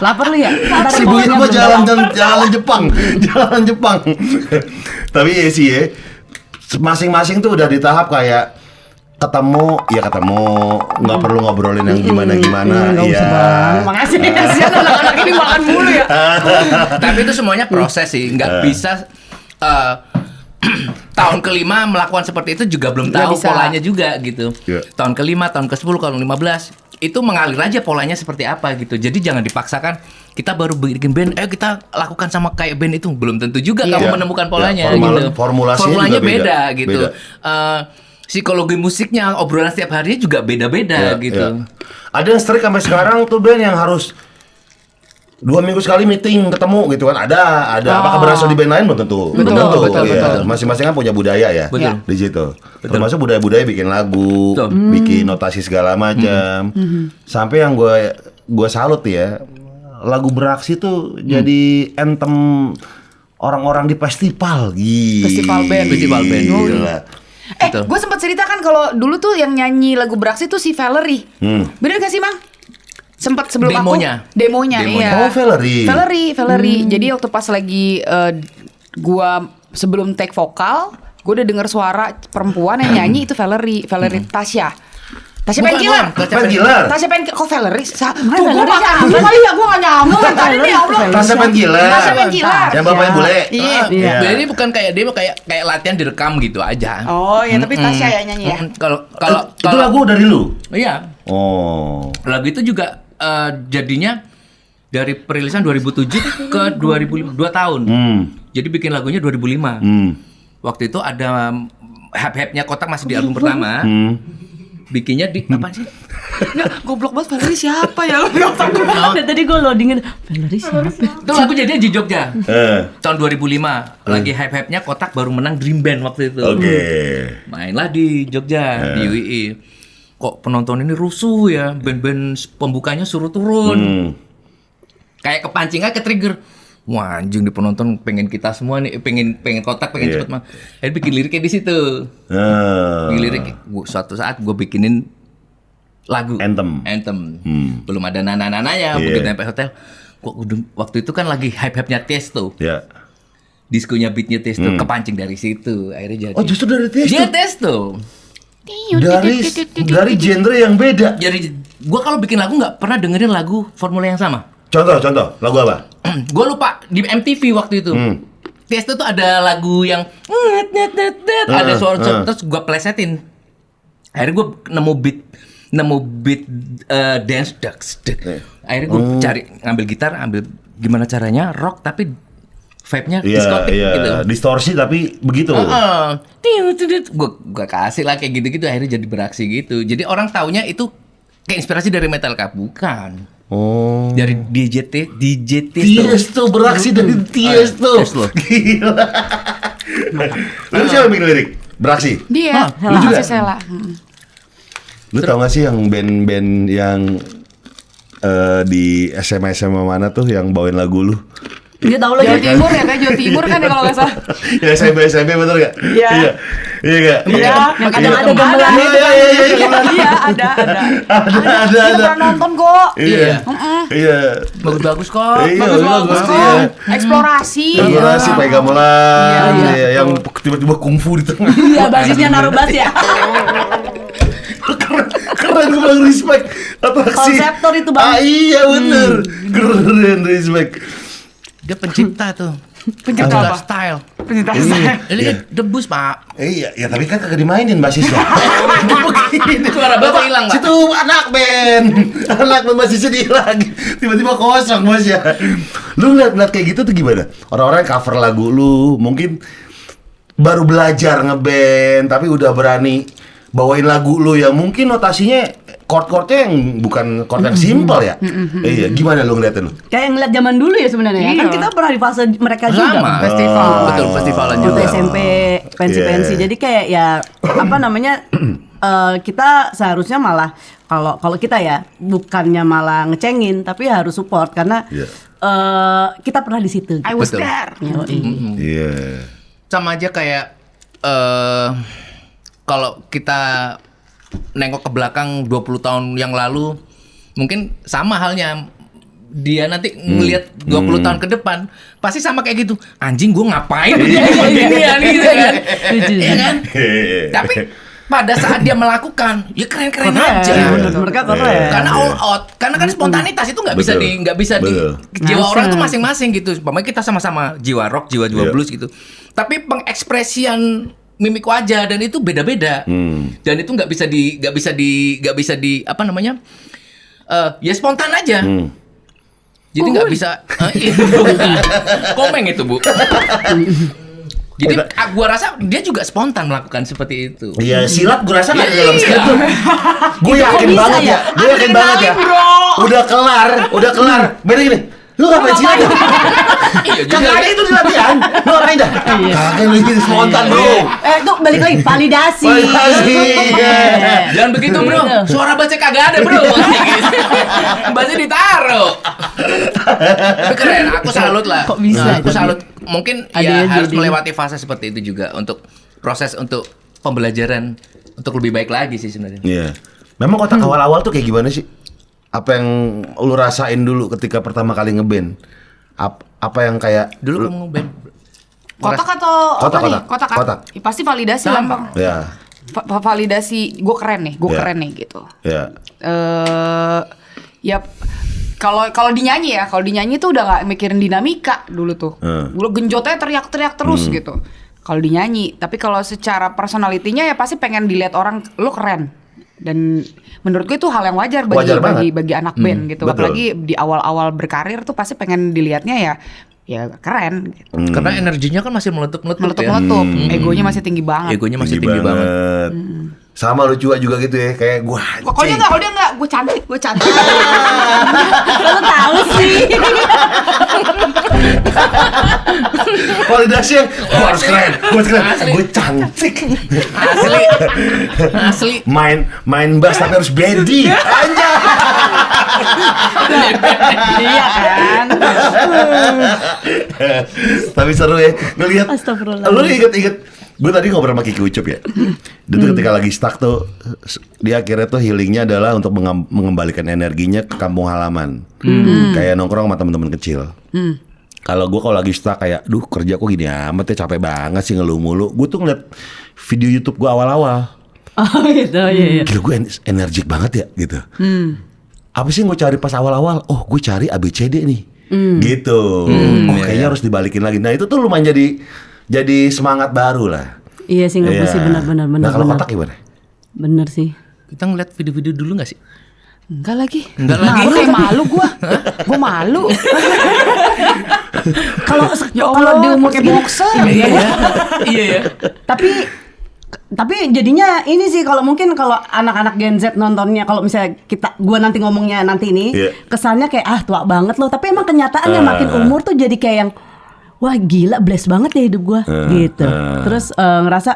Lapar lu ya? Ntar Si pokoknya Buya mah belum jalan Jepang, jalan Jepang. Tapi ya sih ya, masing-masing tuh udah di tahap kayak ketemu, nggak perlu ngobrolin yang gimana-gimana. nggak usah, Bang. Makasih, kasihan anak-anak ini makan mulu ya. Tapi itu semuanya proses sih, nggak bisa tahun kelima melakukan seperti itu juga belum Nggak tahu bisa. polanya juga gitu. Iya. Tahun kelima, tahun ke-10, tahun 15 itu mengalir aja polanya seperti apa gitu. Jadi jangan dipaksakan kita baru bikin band, kita lakukan sama kayak band itu belum tentu juga Iya. kamu menemukan polanya Ya, gitu. formulasinya juga beda beda. gitu. Psikologi musiknya, obrolan setiap harinya juga beda-beda gitu. Ada yang strict sampai sekarang tuh band yang harus 2 minggu sekali meeting ketemu gitu kan. Ada. Apakah berasal di band lain belum tentu. Betul, Belum tentu. betul, Iya. betul. Masing-masing kan punya budaya ya. Betul. Di situ. Termasuk budaya-budaya bikin lagu, Betul. bikin notasi segala macam. Sampai yang gue salut ya, lagu Beraksi tuh jadi anthem orang-orang di festival. Festival band. Festival band. Gila. Betul. Gue sempat cerita kan kalau dulu tuh yang nyanyi lagu Beraksi tuh si Valerie. Bener gak sih, Mang? Sempat sebelum Demonya. Demonya, iya. Oh, Valerie. Valerie. Jadi waktu pas lagi gua sebelum take vokal, gue udah denger suara perempuan yang nyanyi itu Valerie Tasya. Tasya Bukan, Painkiller. bukan. Painkiller. Tasya Painkiller. Kok Valerie? Tuh gue Valerie makan siapa? dulu kali ya, gue gak nyambung kan tadi nih, ya Allah. Tasya Painkiller. Tasya Painkiller. Yang bapaknya bule. Iya. Iya. Jadi bukan kayak demo, kayak latihan direkam gitu aja. Oh ya, tapi Tasya ya nyanyi ya. Kalau Itu lagu dari lu? iya, Oh. lagu itu juga jadinya dari perilisan 2007 ke 2005, 2 tahun. Jadi bikin lagunya 2005. Waktu itu ada hype-hype-nya Kotak masih di album pertama. Bikinnya di apa sih? Nggak, goblok banget Valerie siapa ya? Dari tadi gue loadingin Valerie siapa? Itu lagu jadinya di Jogja. Eh. Tahun 2005 lagi hype-hype-nya Kotak baru menang Dream Band waktu itu. Oke. Mainlah di Jogja di UII. Kok penonton ini rusuh ya, band-band pembukanya suruh turun. Kayak kepancing aja, ke-trigger. Wah anjing di penonton pengen kita semua nih, pengen Kotak, pengen cepet mah. Jadi bikin liriknya di situ. Bikin lirik, suatu saat gue bikinin lagu Anthem. Belum ada nana-nananya, begitu sampai hotel. Kok waktu itu kan lagi hype-hype-nya Tiesto. Ya. Diskonya beatnya Tiesto, kepancing dari situ. Akhirnya jadi. Oh, justru dari Tiesto. Dia Tiesto. Dari genre yang beda. Jadi gue kalau bikin lagu nggak pernah dengerin lagu formula yang sama. Contoh, lagu apa? Gue lupa di MTV waktu itu. Tiesto tuh ada lagu yang ada suara terus gue plesetin. Akhirnya gue nemu beat dance ducks. Akhirnya gue cari ngambil gitar, ambil gimana caranya rock tapi vibe-nya diskotik gitu. Distorsi tapi begitu. Gue kasih lah kayak gitu-gitu, akhirnya jadi Beraksi gitu. Jadi orang taunya itu kayak inspirasi dari Metallica, bukan. Oh. Dari DJ Tiesto. Tiesto Beraksi dari Tiesto. Tiesto. Gila. Lu siapa yang bikin lirik? Beraksi. Dia, lu juga? si Sela. Lu tau gak sih yang band-band yang di SMA mana tuh yang bawain lagu lu? Dia tahu Jawa lagi. Timur ya, kayak Jawa Timur kan ya kalau nggak salah. Ya SMP betul gak? Iya. Iya gak? Iya, yang kadang ada gamelan. Iya, ada. Iya, pernah nonton kok. Iya. Iya. Bagus-bagus kok. Iya, Bagus iya. kok. Eksplorasi. Eksplorasi pakai gamelan, Iya. iya, yang tiba-tiba kungfu di tengah. Iya, basisnya naruh bass ya. Keren, gue bilang respect. Atraksi. Konseptor itu, Bang. Iya bener. Keren, respect. Dia pencipta tuh. Pencipta apa? Style. Pencipta saya. Ini kan debus, Pak. Iya, ya tapi kan kagak dimainin basisnya. Suara bapak hilang, Pak. Situ anak band basisnya hilang. Tiba-tiba kosong bos ya. Lu ngeliat kayak gitu tuh gimana? Orang-orang yang cover lagu lu mungkin baru belajar ngeband tapi udah berani bawain lagu lu yang mungkin notasinya chord-chordnya yang bukan chord yang simpel ya. Iya, gimana lu ngeliatin lu? Kayak ngeliat zaman dulu ya sebenarnya. Iya. Kan kita pernah di fase mereka juga. Sama. Festival. Betul, festivalan Waktu juga. SMP, pensi-pensi. Iya. Jadi kayak ya apa namanya? Kita seharusnya malah kalau kita ya bukannya malah ngecengin tapi harus support karena kita pernah di situ. I was Betul. there. Iya. Sama aja kayak kalau kita nengok ke belakang 20 tahun yang lalu, mungkin sama halnya. Dia nanti ngelihat 20 tahun ke depan pasti sama kayak gitu. Anjing, gue ngapain jadi beginian gitu kan. Iya kan? Tapi pada saat dia melakukan, ya keren-keren aja. Mereka keren. Karena all out, karena kan spontanitas itu nggak bisa di jiwa orang tuh masing-masing gitu. Pokoknya kita sama-sama jiwa rock, jiwa blues gitu. Tapi pengekspresian mimik wajah dan itu beda-beda. Dan itu nggak bisa di apa namanya? Ya spontan aja. Jadi nggak bisa. Komeng itu, Bu. Jadi gua rasa dia juga spontan melakukan seperti itu. Iya, silat gue rasa nggak ada dalam Iya. skrip tuh. Gue yakin banget ya. Gue yakin banget ya. Udah kelar. Beda gini. Lu ngapain silat ya? Iya juga. Kagak ada itu di latihan. Lu ngapain dah? Kagak, lu ini spontan bro. Tuh balik lagi validasi. Iya. Jangan begitu, Bro. Suara baca kagak ada, Bro. Baca ditaruh. Tapi keren, aku salut lah. Kok bisa Aku tapi? salut. Mungkin Ada ya yang harus jadi. melewati fase seperti itu juga untuk proses untuk pembelajaran untuk lebih baik lagi sih sebenarnya. Iya. Memang kotak awal-awal tuh kayak gimana sih? Apa yang lu rasain dulu ketika pertama kali ngeband? Apa yang kayak Dulu kamu band Kotak atau Kotak, apa nih? kotak. Kotak kan? Kotak. Ya, pasti validasi lah, Bang. Ya, Validasi gue keren nih, Ya. gitu. ya. Ya kalau dinyanyi tuh udah nggak mikirin dinamika dulu tuh. Dulu genjotnya teriak-teriak terus gitu. Kalau dinyanyi, tapi kalau secara personalitinya ya pasti pengen dilihat orang lo keren. Dan menurutku itu hal yang wajar bagi anak band gitu. betul. Apalagi di awal-awal berkarir tuh pasti pengen dilihatnya ya keren gitu. Karena energinya kan masih meletup-meletup ya. Meletup-meletup, egonya masih tinggi banget. Egonya masih tinggi banget. Sama lu juga gitu ya, kayak gua. Kalau dia enggak, gue cantik. Lo tahu sih. Validasi yang gua harus keren, gua cantik. Asli. Main bass tapi harus body. Anjay. Iya kan. Tapi seru ya ngelihat. Astagfirullah. Lu inget gue tadi ngobrol sama Kiki Ucup ya. Dia tuh ketika lagi stuck tuh, dia akhirnya tuh healingnya adalah untuk mengembalikan energinya ke kampung halaman. Kayak nongkrong sama teman-teman kecil. Kalau gue lagi stuck kayak, duh kerja kok gini amat ya, capek banget sih ngeluh mulu. Gue tuh ngeliat video YouTube gue awal-awal. Oh gitu, iya. Gila gue energik banget ya gitu. Apa sih gue cari pas awal-awal? Oh gue cari ABCD nih. Gitu. Kayaknya harus dibalikin lagi. Nah itu tuh lumayan jadi semangat baru lah. Iya sih nggak sih benar. Nah kalau kotak gimana? Bener sih. Kita ngeliat video-video dulu gak sih? Enggak lagi. Malu gue. Gue malu. Kalau Ya kalau di Allah, umur pakai boxer. Iya ya. Tapi jadinya ini sih kalau mungkin kalau anak-anak Gen Z nontonnya kalau misalnya gua nanti ngomongnya nanti ini kesannya kayak tua banget loh, tapi emang kenyataannya makin umur tuh jadi kayak yang wah gila blessed banget ya hidup gua gitu. Terus ngerasa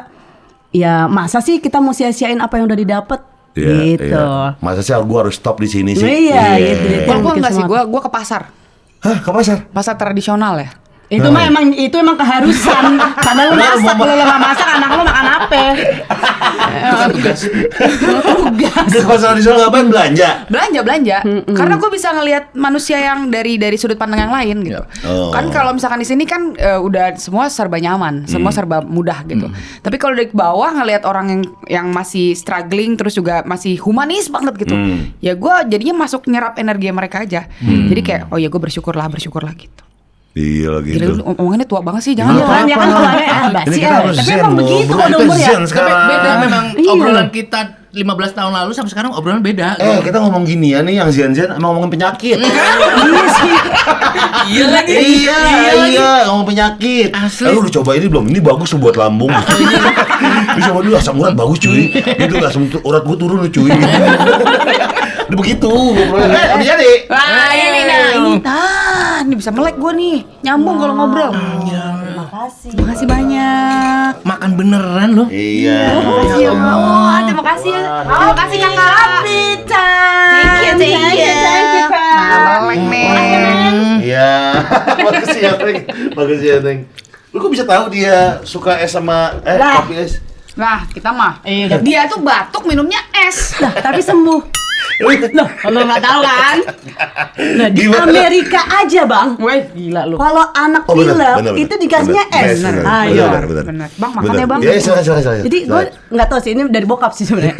ya masa sih kita mau sia-siain apa yang udah didapat gitu. Iya. Masa sih gua harus stop di sini sih? Iya gitu. Kalau gue enggak sih, gue ke pasar. Hah, ke pasar? Pasar tradisional ya. Itu mah itu emang keharusan. Karena lu masak, kalau lu nggak masak anak lu makan apa? Itu kan tugas. Ke pasar tradisional ngapain? Belanja. Karena gue bisa ngelihat manusia yang dari sudut pandang yang lain gitu. Oh. Kan kalau misalkan di sini kan udah semua serba nyaman, semua serba mudah gitu. Tapi kalau dari bawah ngelihat orang yang masih struggling terus juga masih humanis banget gitu. Ya gue jadinya masuk nyerap energi mereka aja. Jadi kayak oh ya gue bersyukurlah gitu. Iya gitu. Gila lu omongannya tua banget sih, jangan Nggak Ya kan keluarnya basi ya. Tapi emang begitu kalau umur ya. Tapi beda memang obrolan kita 15 tahun lalu sampai sekarang obrolan beda. Kita ngomong gini ya nih yang Zen emang ngomongin penyakit. Iya lagi. Iya, ngomong penyakit. Asli. Lu udah coba ini belum? Ini bagus buat lambung. Lu coba dulu asam urat bagus cuy. Gitu asam urat gua turun lu cuy. Udah begitu. Udah jadi. Wah, ini bisa melek gue nih, nyambung kalau ngobrol. Terima kasih banyak. Makan beneran loh. Iya. Terima kasih ya. Terima kasih ya. Terima kasih kakak. Thank you. Melek nih. Iya. Bagus ya, Neng. Lu kok bisa tahu dia suka es sama kopi es? Nah, kita mah. Iya, Dia tuh batuk minumnya es. Lah, tapi sembuh. Loh, lo nggak tahu kan? Nah, di Gimana? Amerika aja, Bang. Weh, gila lu. Kalau anak Oh, bener, pilek bener, itu dikasihnya bener. es. Bener, Ayo. Bener. Bang, makan ya, Bang. Iya, silakan. Jadi gue nggak tahu sih, ini dari bokap sih sebenarnya.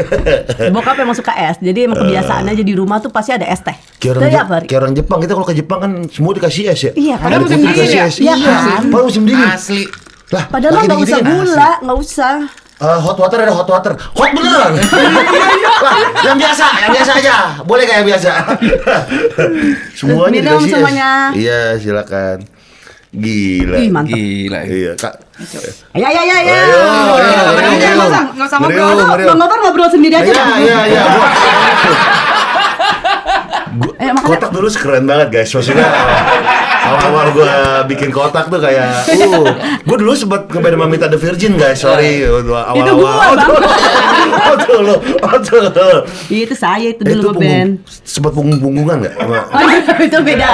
Bokap emang suka es, jadi emang kebiasaan aja di rumah tuh pasti ada es teh. Kayak orang Jepang, kita kalau ke Jepang kan semua dikasih es ya. Iya, Ada padahal musim kopi dingin dikasih ya? es. Iya kan? Padahal musim dingin. Asli. Lah, Padahal lagi nggak usah dingin-dingin. gula, nggak usah. Hot water ada hot water. Hot beneran. Wah, yang biasa aja. Boleh kayak biasa. Semuanya Minum dikasih es. semuanya. Iya, silakan. Gila. Ih, mantap. Gila. Iya, Kak. Ya. Ayo. Nggak usah ngobrol. Ngeriu. Bang Gopar ngobrol sendiri aja. Iya. Makanya- Kotak dulu keren banget guys. Maksudnya awal-awal gue bikin kotak tuh kayak gue dulu sempat ngeband sama Mita The Virgin guys. Sorry awal-awal. Itu gua, Bang. Oh tuh. Iya, itu saya itu Itu dulu ngeband. sempat punggung-punggungan nggak? Sama... Oh, itu beda.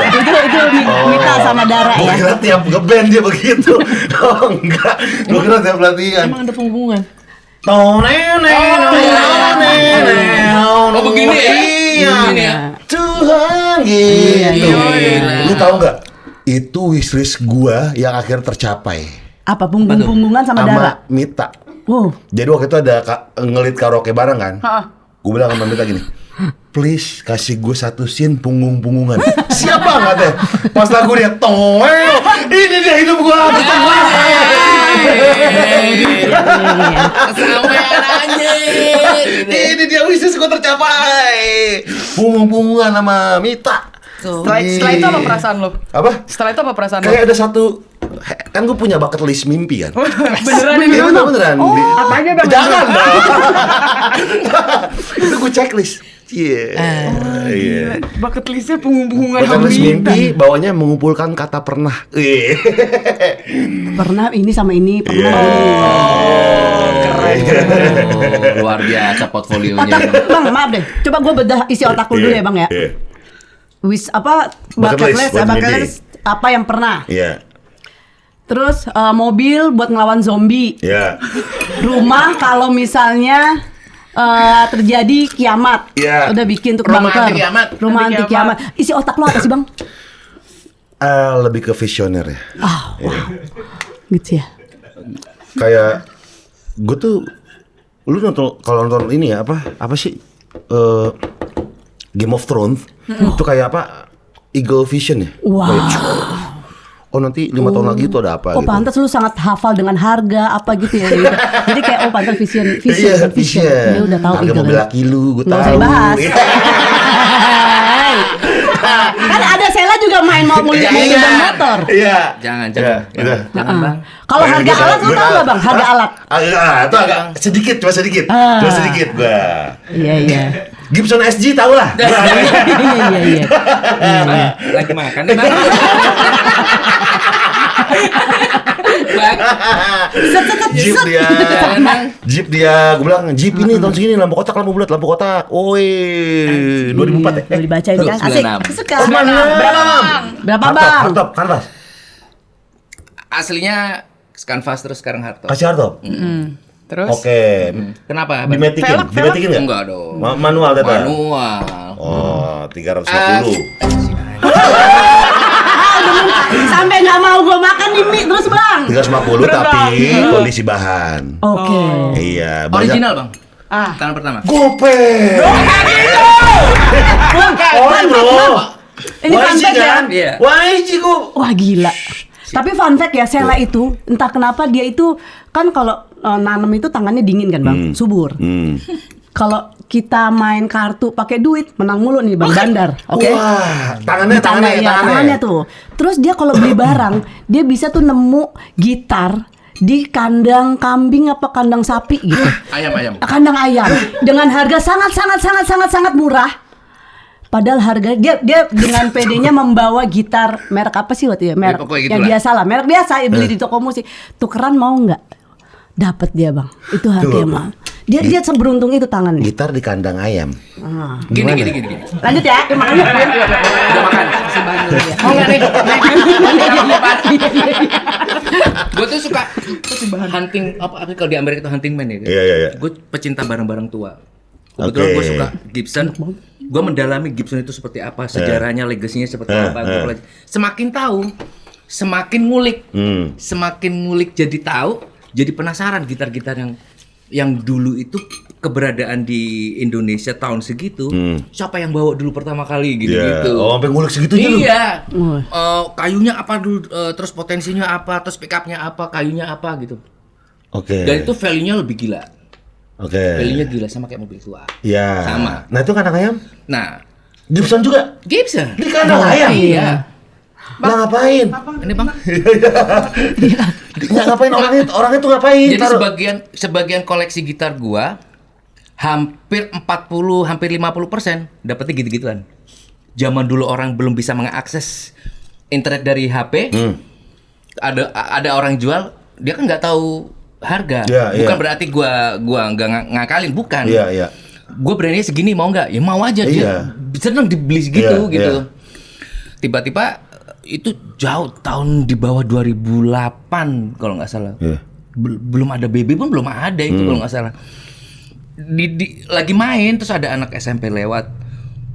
Itu Mita sama Dara Gue ya. kira tiap ngeband dia begitu. Oh enggak. Gue kira tiap latihan. Emang ada punggungan? Oh begini ya? Iya. Begini ya? Tuhan gitu. Iya. Lu tahu nggak? Itu wishlist gua yang akhirnya tercapai Apa punggung-punggungan sama Dara? sama Mita. Wow. Jadi waktu itu ada ngelit karaoke bareng kan. Heeh. Gue bilang sama Mita gini, please kasih gue satu scene punggung-punggungan. Siapa nggak teh? Pas lagu dia toel, ini dia hidup gue. Kesampean anjing. Ini dia wishlist gue tercapai. Punggung-punggungan sama Mita. Setelah itu apa perasaan lo? Apa? Setelah itu apa perasaan lo? Kayak ada satu, kan gue punya bucket list mimpi kan. Beneran ini? Iya beneran. apa aja, Bang? Jangan dong. Itu gue checklist. Iya. Bucket listnya punggung-punggungan Bucket list Hamida. mimpi bawahnya mengumpulkan kata pernah. Pernah ini sama ini, pernah Iya. ini. Oh, luar biasa portfolionya. Otak, Bang, maaf deh. Coba gue bedah isi otak lu dulu ya, Bang ya. Iya. Bucket list, buat bucket mimpi. list apa yang pernah. Iya. Terus mobil buat ngelawan zombie. Iya. Rumah kalau misalnya terjadi kiamat. Iya. Udah bikin tuh Rumah bunker. anti kiamat. Rumah Anti anti kiamat. Isi otak lu apa sih, Bang? Lebih ke visioner ya. Gitu ya. Kayak gue tuh, lu nonton kalau nonton ini ya apa sih Game of Thrones itu kayak apa, Eagle Vision ya. Wah. Kayak, oh nanti 5 tahun lagi tuh ada apa Oh, gitu. pantas lu sangat hafal dengan harga apa gitu ya. Gitu. Jadi kayak pantas vision. Iya, Vision. vision. Dia udah tahu Harga Eagle. mobil laki lu, gue tahu. Nggak usah dibahas. Iya. Kan ada Sela juga main mau mobil dan motor. Iya. Jangan. Iya, udah. Jangan, Bang. Kalau harga alat lu tahu nggak, Bang? Harga alat. Itu agak sedikit, cuma sedikit. Cuma sedikit, gua. Iya. Gibson SG tau lah. Iya. Lagi makan nih, Bang. Bang. Jeep dia, gue bilang Jeep ini tahun segini lampu kotak, lampu bulat, lampu kotak. Oi, 2004 ya? Boleh dibacain kan? Asik. 96. Suka. Berapa Berapa, Bang? Hardtop, kanvas. Aslinya Canvas terus sekarang hardtop. Kasih hardtop. Terus? Oke. Kenapa? Dimetikin, Velg. dimetikin nggak? Enggak dong. Manual tetap. Manual. Oh, 350. Sampai nggak mau gue makan nih mie terus, Bang. 350 tapi kondisi bahan. Oke. Iya, banyak. Original, Bang. Ah. Tangan pertama. Gope. Oh, bro. Ini fun YG fact ya. kan? Iya. YG kok. Wah, gila. Tapi fun fact ya, Sela itu entah kenapa dia itu kan kalau nanam itu tangannya dingin kan, Bang, subur. Kalau kita main kartu pakai duit menang mulu nih, Bang Bandar. Oke. Wah, Di tangannya tuh. Terus dia kalau beli barang, dia bisa tuh nemu gitar di kandang kambing apa kandang sapi gitu. Ayam. Kandang ayam dengan harga sangat murah. Padahal harga dia dengan PD-nya membawa gitar merek apa sih waktu ya? Merek Ya, pokoknya yang gitulah. biasa lah, merek biasa ya, beli di toko musik. Tukeran mau nggak? Dapat dia, Bang. Itu harganya Tuh. mah. Dia seberuntung itu tangannya. Gitar di kandang ayam. Gini. Lanjut ya. Udah makan. Oh enggak nih. Gue tuh suka hunting apa kalau di Amerika itu hunting man ya. Iya. Gue pecinta barang-barang tua. Kebetulan gue suka Gibson. Gue mendalami Gibson itu seperti apa, sejarahnya, legasinya seperti apa. Semakin tahu, semakin ngulik. Semakin ngulik jadi tahu, jadi penasaran gitar-gitar yang dulu itu keberadaan di Indonesia tahun segitu. Siapa yang bawa dulu pertama kali gitu. Oh, sampai ngulik segitunya lu. Iya. Kayunya apa dulu, terus potensinya apa, terus pick up-nya apa, kayunya apa gitu. Oke. Dan itu value-nya lebih gila. Oke. Value-nya gila sama kayak mobil tua. Iya. Sama. Nah, itu kandang ayam? Nah, Gibson juga? Gibson. Di kandang ayam? Iya. Lah ngapain? Ini Bang. Nggak ngapain orangnya tuh ngapain? Jadi sebagian koleksi gitar gua hampir 40, hampir 50% dapetnya gitu-gituan. Zaman dulu orang belum bisa mengakses internet dari HP. Ada orang jual, dia kan nggak tahu harga. Bukan berarti gua nggak ngakalin, bukan. Iya. Gue berani segini, mau nggak? Ya mau aja dia. Seneng dibeli segitu gitu. Tiba-tiba itu jauh tahun di bawah 2008 kalau nggak salah. Belum ada BB pun belum ada itu kalau nggak salah. Lagi main terus ada anak SMP lewat.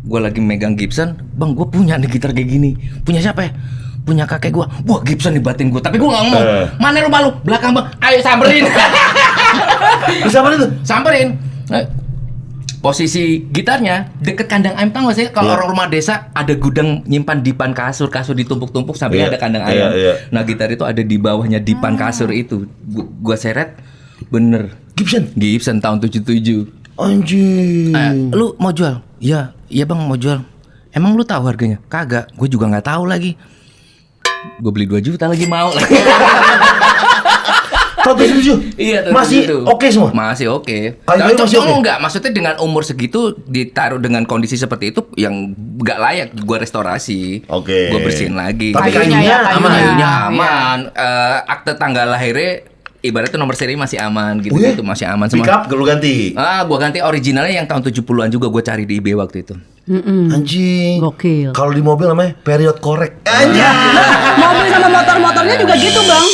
Gue lagi megang Gibson, bang gue punya nih gitar kayak gini. Punya siapa ya? Punya kakek gue. Wah Gibson nih batin gue. Tapi gue nggak ngomong. Mana rumah lu? Belakang bang. Ayo samperin. Samperin tuh? Samperin. Posisi gitarnya deket kandang ayam, tau gak sih? Kalau orang rumah desa ada gudang nyimpan dipan kasur ditumpuk-tumpuk sampai ada kandang ayam. Nah gitar itu ada di bawahnya dipan kasur itu. Gua seret, bener. Gibson tahun 77. Anjir. Lu mau jual? Iya bang mau jual. Emang lu tahu harganya? Kagak, gue juga nggak tahu lagi. Gue beli 2 juta lagi mau. Tahun 77? Iya, masih oke semua? Masih oke. Kayu masih oke? Enggak, maksudnya dengan umur segitu ditaruh dengan kondisi seperti itu yang nggak layak gue restorasi. Oke. Gue bersihin lagi. Tapi kayunya aman. Iya. Akte tanggal lahirnya ibaratnya nomor seri masih aman gitu. Itu masih aman semua. Pick up lu ganti? Gua ganti originalnya yang tahun 70-an juga gue cari di eBay waktu itu. Anjing. Gokil. Kalau di mobil namanya period correct. Anjir. Mobil sama motor-motornya juga gitu, Bang.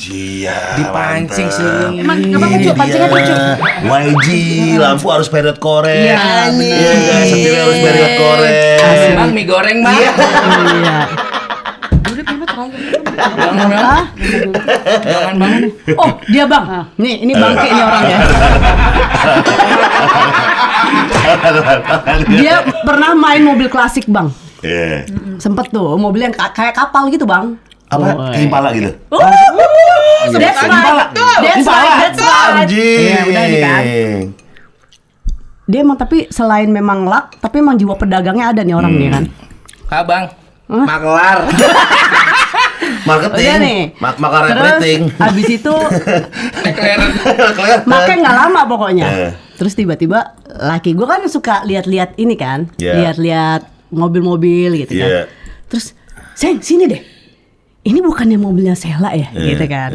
Iya. Dipancing sih. Emang apa lucu? Pancingnya lucu. YG, lampu harus period correct. Iya, bener. Setirnya harus period correct. Bang, mie goreng bang. Iya. Jangan bang. Oh, dia Bang. Nih, ini bangke nih orangnya. Dia pernah main mobil klasik, Bang. Iya. Sempet tuh, mobil yang kayak kapal gitu, Bang. Apa? Impala gitu? That's right. That's right. Anjing. Iya, udah nih kan. Dia emang tapi selain memang luck, tapi emang jiwa pedagangnya ada nih orang nih kan. Bang. Makelar. Marketing. Udah nih. Makar Terus rating. abis itu makanya nggak lama pokoknya. Terus tiba-tiba laki gue kan suka lihat-lihat ini kan, lihat-lihat mobil-mobil gitu kan. Terus, Seng sini deh. Ini bukannya mobilnya Sheila ya, gitu kan.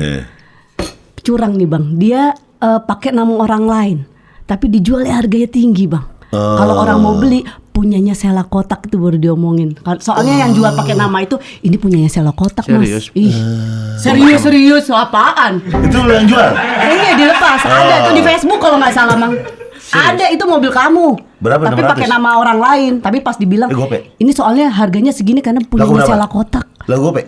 Curang nih Bang, dia pakai nama orang lain, tapi dijualnya harganya tinggi Bang. Kalau orang mau beli, punyanya Sheila Kotak itu baru diomongin. Soalnya yang jual pakai nama itu, ini punyanya Sheila Kotak Mas. Ih, serius apaan? Itu lu yang jual? Iya dilepas, ada tuh di Facebook kalau nggak salah Bang. Ada itu mobil kamu. Berapa? Tapi 600? pakai nama orang lain. Tapi pas dibilang, gope. ini soalnya harganya segini karena punyanya Sheila Kotak. Lah gope.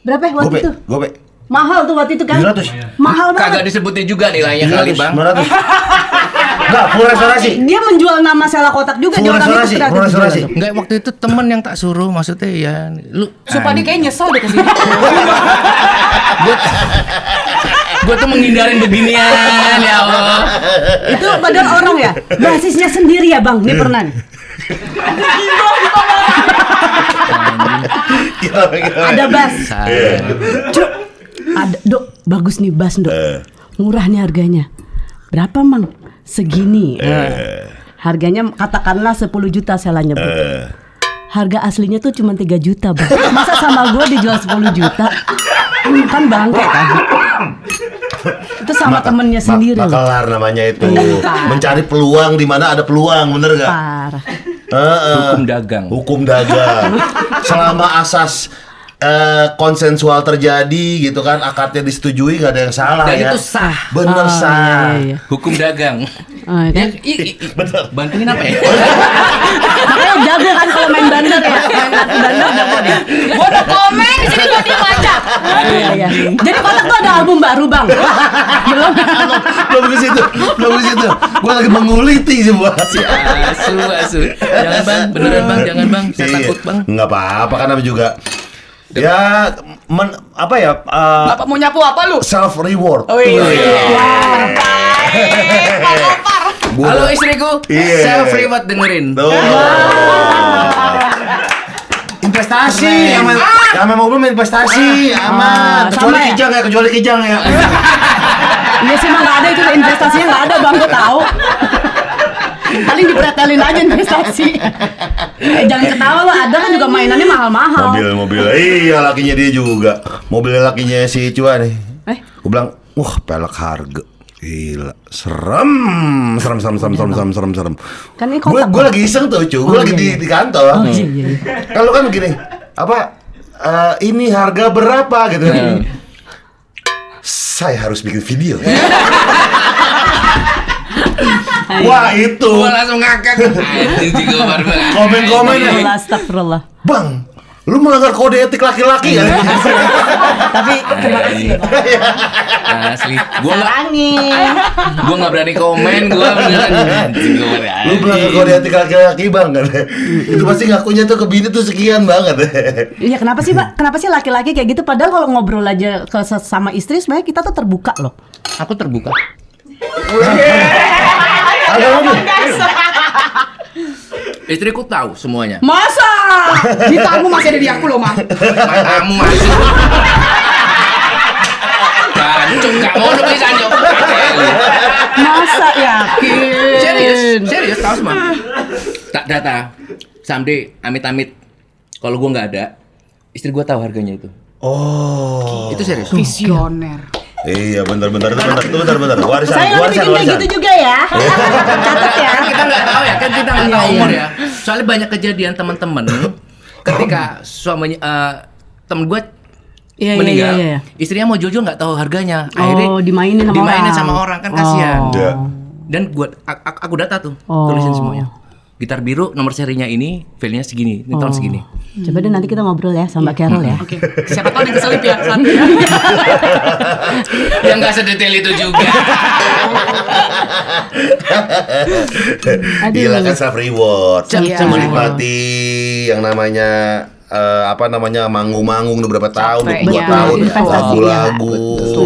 Berapa waktu itu? Gope. Mahal tuh waktu itu kan? 700. Mahal Kagak banget. disebutin juga nilainya kali bang. 900. Enggak, full restorasi. Dia menjual nama Sheila Kotak juga. Full Dia orang restorasi, itu full restorasi. Enggak, waktu itu temen yang tak suruh, maksudnya ya lu. Supaya dia kayak nyesel deh kesini. Gue tuh menghindarin beginian ya Allah. Itu padahal orang ya, basisnya sendiri ya Bang. Ini pernah nih. Ada bass. Cuk, ada Dok, bagus nih bass Dok. Murah nih harganya. Berapa Mang? Segini. Harganya katakanlah 10 juta saya nyebut. Harga aslinya tuh cuma 3 juta Bang. Masa sama gue dijual 10 juta? Kan bangke kan. Itu sama temennya sendiri loh. Makelar namanya itu. Mencari peluang di mana ada peluang, bener nggak? Parah. Hukum dagang. Hukum dagang. Selama asas konsensual terjadi gitu kan, akadnya disetujui, nggak ada yang salah. Dan ya. itu sah. Bener sah. Iya. Hukum dagang. Kan? Bener. Bantuin apa ya? Makanya jago kan kalau main bandar ya. Main bandar jago deh. Gua udah komen di sini gua diem aja. Iya. Jadi Kotak tuh ada album baru bang. Belum. Belum ke situ. Gua lagi menguliti semua. Asu. Jangan bang, beneran bang, jangan bang. Saya takut bang. Nggak apa-apa kan, namanya juga ya Bapak mau nyapu apa lu? self reward. Oh iya. Halo istriku, Iya. self reward dengerin. Tuh. Investasi, yang mobil main investasi, aman. sama ya? Kecuali kijang ya. Iya sih emang nggak ada itu investasinya nggak ada bang, gue tahu. Paling dipretelin aja investasi. Jangan ketawa lo, ada kan juga mainannya mahal-mahal. Mobil. Iya, lakinya dia juga. Mobil lakinya si Cua nih. Gue bilang, wah pelek harga. Gila, serem. Kan ini Kotak. Gue lagi iseng tuh, Cu. Gue lagi di kantor. Iya. Kalau kan begini, ini harga berapa gitu. Saya harus bikin video. Wah itu. Gua langsung ngakak. Anjing sih gua baru banget. Komen-komen Astagfirullah. Bang, lu melanggar kode etik laki-laki ya? Tapi terima kasih ya, Bang. Asli. Gua nggak berani komen. Gua beneran anjing gua beneran. Lu melanggar kode etik laki-laki bang kan? Itu pasti ngakunya tuh ke bini tuh sekian banget. Iya kenapa sih Pak? Kenapa sih laki-laki kayak gitu? Padahal kalau ngobrol aja ke sama istri sebenarnya kita tuh terbuka loh. Aku terbuka. Istriku tahu semuanya. Masa? Gitarmu masih ada di aku loh, Mang. Matamu masuk. Gancung, gak mau nulis anjok. Masa yakin? Serius tahu semua. Tak data. Someday amit-amit kalau gua nggak ada, istri gua tahu harganya itu. Oh. Itu serius. Visioner. Iya benar. Warisan. Saya nggak bikin kayak gitu juga ya. Catat ya. Kan kita nggak tahu ya, kan kita nggak tahu umur ya. Soalnya banyak kejadian teman-teman ketika suaminya temen gue meninggal, istrinya mau jual nggak tahu harganya, akhirnya dimainin sama orang kan kasihan. Iya. Dan aku data tuh, tulisin semuanya. Gitar biru nomor serinya ini, value-nya segini, ini tahun segini. Coba deh nanti kita ngobrol ya sama Mbak Carol ya. Oke. Siapa tahu yang keselip ya. Yang nggak sedetail itu juga. Gila kan self reward. Iya. Menikmati yang namanya manggung-manggung udah berapa tahun, Capek, 2 ya. tahun, Investasi, lagu-lagu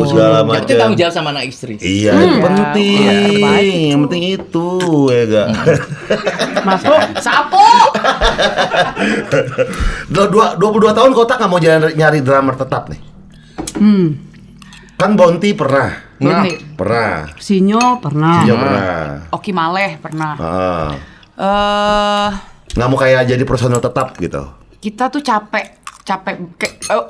segala Yang penting macam. tanggung jawab sama anak istri. Iya, itu penting. Yang penting itu, ya gak? Masuk. Sapu. 22 tahun Kotak nggak mau nyari drummer tetap nih. Kan Bonti pernah. Bonti. Pernah. Sinyo pernah. Sinyo pernah. Oki Maleh pernah. Nggak mau kayak jadi personel tetap gitu. Kita tuh capek